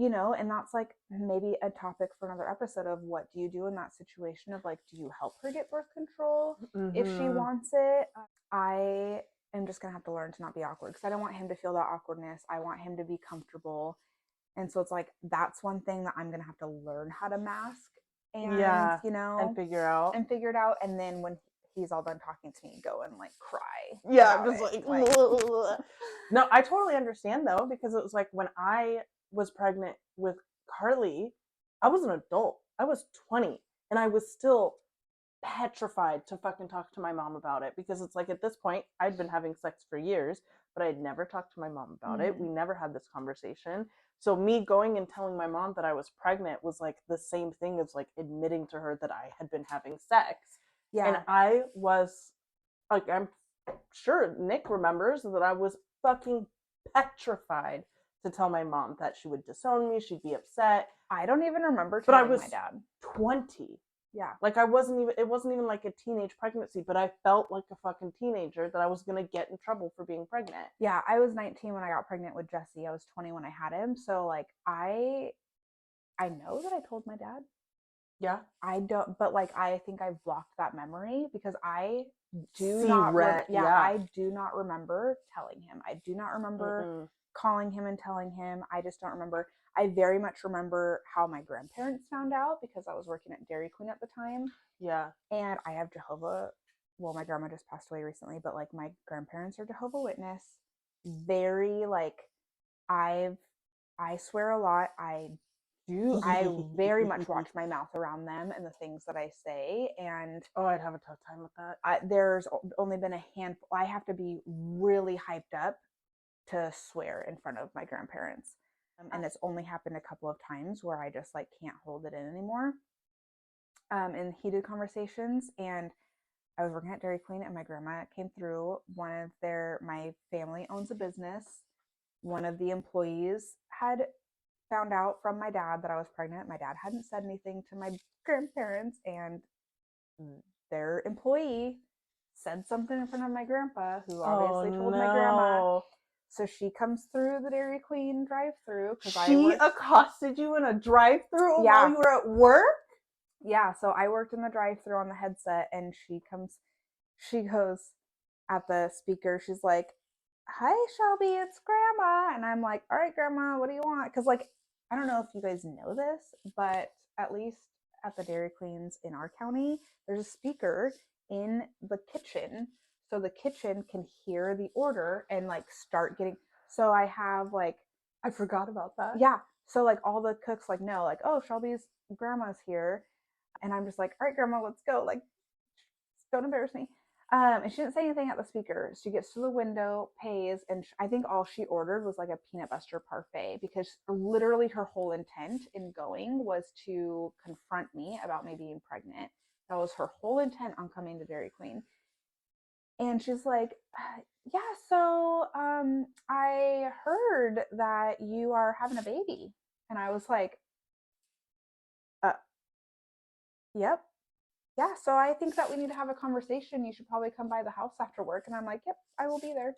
and that's like maybe a topic for another episode of what do you do in that situation of like, do you help her get birth control if she wants it? I am just going to have to learn to not be awkward because I don't want him to feel that awkwardness. I want him to be comfortable. And so it's like, that's one thing that I'm going to have to learn how to mask and, and figure it out. And then when he's all done talking to me, go and like cry. Yeah. I'm just like no, I totally understand though, because it was like when I was pregnant with Carly, I was an adult. I was 20 and I was still petrified to fucking talk to my mom about it because it's like at this point I'd been having sex for years, but I'd never talked to my mom about it. We never had this conversation. So me going and telling my mom that I was pregnant was like the same thing as like admitting to her that I had been having sex. Yeah. And I was like, I'm sure Nick remembers that I was fucking petrified to tell my mom that she would disown me, she'd be upset. I don't even remember telling my dad. 20. Yeah. Like it wasn't even like a teenage pregnancy, but I felt like a fucking teenager that I was going to get in trouble for being pregnant. Yeah, I was 19 when I got pregnant with Jesse. I was 20 when I had him. So like I know that I told my dad. Yeah. I don't, but like I think I've blocked that memory because I do not remember telling him. I do not remember calling him and telling him. I just don't remember. I very much remember how my grandparents found out because I was working at Dairy Queen at the time. Yeah. And I have my grandma just passed away recently, but like my grandparents are Jehovah's Witness. Very like, I swear a lot. I very much watch my mouth around them and the things that I say. And I'd have a tough time with that. There's only been a handful. I have to be really hyped up to swear in front of my grandparents. And it's only happened a couple of times where I just like can't hold it in anymore. In heated conversations. And I was working at Dairy Queen and my grandma came through. My family owns a business. One of the employees had found out from my dad that I was pregnant. My dad hadn't said anything to my grandparents, and their employee said something in front of my grandpa, who obviously told my grandma. So she comes through the Dairy Queen drive-thru. She accosted you in a drive-thru while you were at work? Yeah, so I worked in the drive-thru on the headset, and she goes at the speaker, she's like, hi, Shelby, it's Grandma. And I'm like, all right, Grandma, what do you want? Because like, I don't know if you guys know this, but at least at the Dairy Queens in our county, there's a speaker in the kitchen. So the kitchen can hear the order and like start getting, so I have like, I forgot about that. Yeah. So like all the cooks like know like, oh, Shelby's grandma's here. And I'm just like, all right, Grandma, let's go. Like, don't embarrass me. And she didn't say anything at the speaker. She gets to the window, pays, and I think all she ordered was like a peanut butter parfait because literally her whole intent in going was to confront me about me being pregnant. That was her whole intent on coming to Dairy Queen. And she's like, yeah, so I heard that you are having a baby. And I was like, yep. Yeah, so I think that we need to have a conversation. You should probably come by the house after work. And I'm like, yep, I will be there.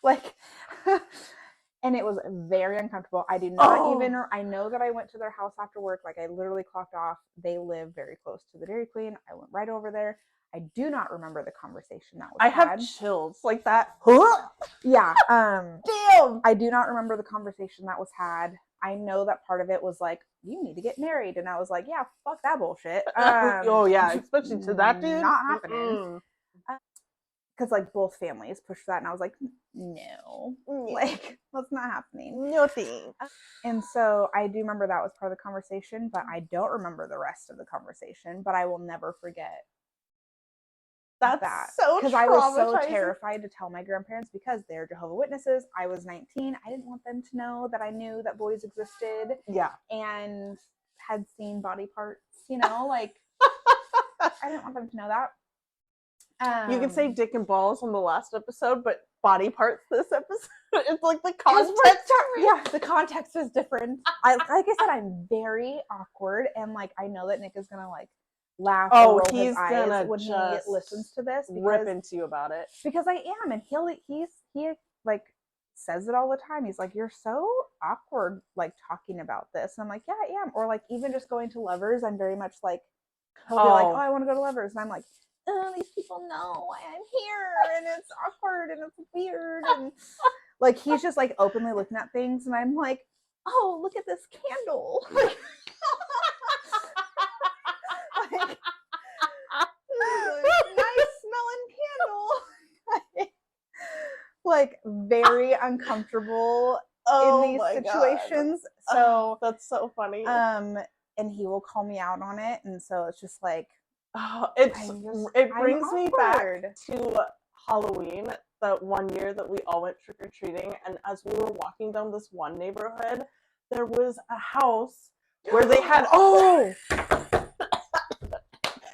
Like, and it was very uncomfortable. I do not I know that I went to their house after work. Like, I literally clocked off. They live very close to the Dairy Queen. I went right over there. I do not remember the conversation that was had. I have chills like that. Yeah. Damn. I do not remember the conversation that was had. I know that part of it was like, you need to get married. And I was like, yeah, fuck that bullshit. Oh yeah, especially to that dude. Not happening. Because like both families pushed that, and I was like, no, like that's not happening. No thing. And so I do remember that was part of the conversation, but I don't remember the rest of the conversation. But I will never forget that. So because I was so terrified to tell my grandparents because they're Jehovah's Witnesses. I was 19. I didn't want them to know that I knew that boys existed. Yeah. And had seen body parts, like I didn't want them to know that. You could say dick and balls on the last episode, but body parts this episode. It's like the context. Yeah, the context is different. Like I said, I'm very awkward, and like I know that Nick is gonna like laugh or roll his eyes when he listens to this. Rip into you about it because I am, and he like says it all the time. He's like, "You're so awkward, like talking about this." And I'm like, "Yeah, I am." Or like even just going to Lovers, I'm very much like, he'll be like, "Oh, I want to go to Lovers," and I'm like, these people know why I'm here, and it's awkward and it's weird, and like he's just like openly looking at things, and I'm like, oh, look at this candle, like nice smelling candle, like very uncomfortable in these situations. God. So that's so funny. And he will call me out on it, and so it's just like. It brings me back to Halloween, that one year that we all went trick-or-treating, and as we were walking down this one neighborhood, there was a house where they had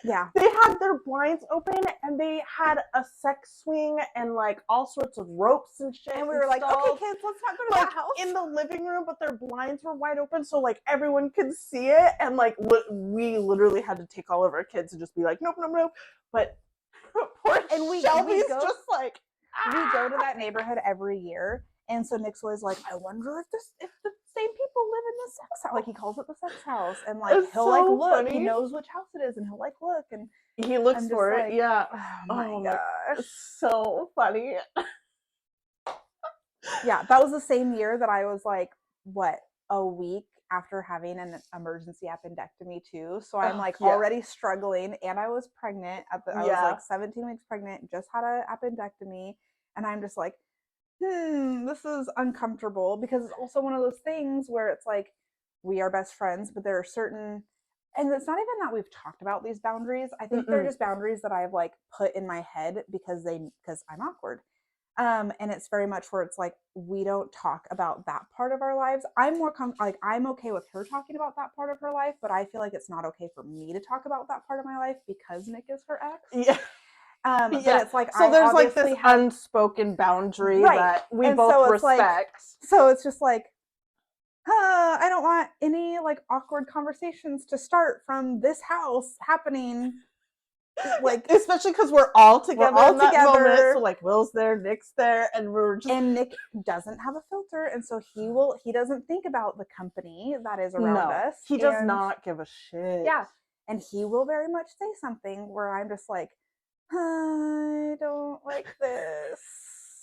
yeah, they had their blinds open, and they had a sex swing and like all sorts of ropes and shit. And we were like, okay, kids, let's not go to that house. In the living room, but their blinds were wide open, so like everyone could see it. And like we literally had to take all of our kids and just be like, nope. But poor Shelby's just like we go to that neighborhood every year, and so Nick's always like, I wonder if the same people live in the sex house. Like he calls it the sex house, and like he'll like look. Funny. He knows which house it is, and he'll like look, and he looks for it. Like, yeah. Oh my gosh, so funny. Yeah, that was the same year that I was like, what, a week after having an emergency appendectomy too. So I'm like already struggling, and I was pregnant I was like 17 weeks pregnant, just had an appendectomy, and I'm just like, this is uncomfortable, because it's also one of those things where it's like we are best friends, but there are certain, and it's not even that we've talked about these boundaries. I think they're just boundaries that I've like put in my head because I'm awkward. And it's very much where it's like we don't talk about that part of our lives. I'm more like I'm okay with her talking about that part of her life, but I feel like it's not okay for me to talk about that part of my life because Nick is her ex. Yeah. But it's like so there's like this unspoken boundary that we both respect. Like, so it's just like, I don't want any like awkward conversations to start from this house happening. Like especially because we're all together in that moment. So like Will's there, Nick's there, and we're just, and Nick doesn't have a filter, and so he doesn't think about the company that is around us. He does not give a shit. Yeah, and he will very much say something where I'm just like, I don't like this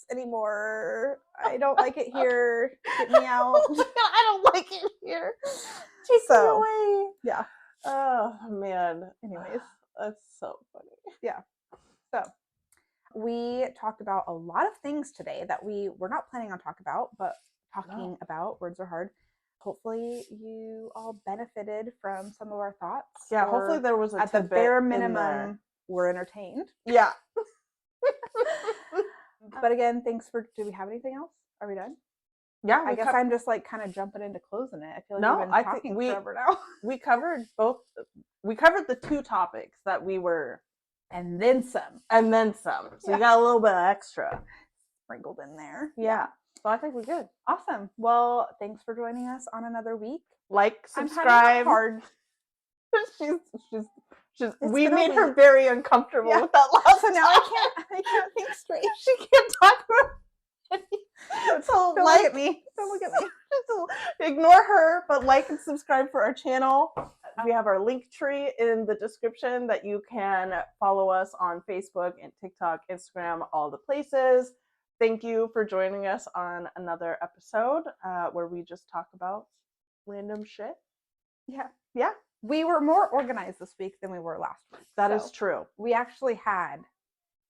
anymore. I don't like it here. Get me out. I don't like it here. Take me away. Yeah. Oh man. Anyways. That's so funny. Yeah. So we talked about a lot of things today that we were not planning on talking about. Words are hard. Hopefully you all benefited from some of our thoughts. Yeah, hopefully there was at the bare minimum we're entertained. Yeah. But again, do we have anything else? Are we done? Yeah, I guess I'm just like kind of jumping into closing it. I feel like we've been talking forever now. We covered both. We covered the two topics that we were, and then some. So you got a little bit of extra sprinkled in there. Yeah. So I think we're good. Awesome. Well, thanks for joining us on another week. Like, subscribe. Hard. We made her very uncomfortable with that last. So now I can't think straight. She can't talk about anything. So Don't look at me. Don't look at me. Ignore her, but like and subscribe for our channel. We have our link tree in the description that you can follow us on Facebook and TikTok, Instagram, all the places. Thank you for joining us on another episode where we just talk about random shit. Yeah. Yeah. We were more organized this week than we were last week. That is true. We actually had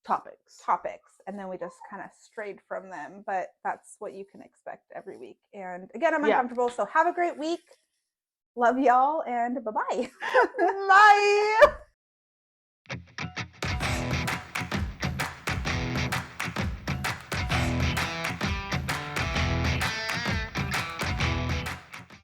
topics, and then we just kind of strayed from them, but that's what you can expect every week. And again, I'm uncomfortable, so have a great week. Love y'all, and bye-bye. Bye.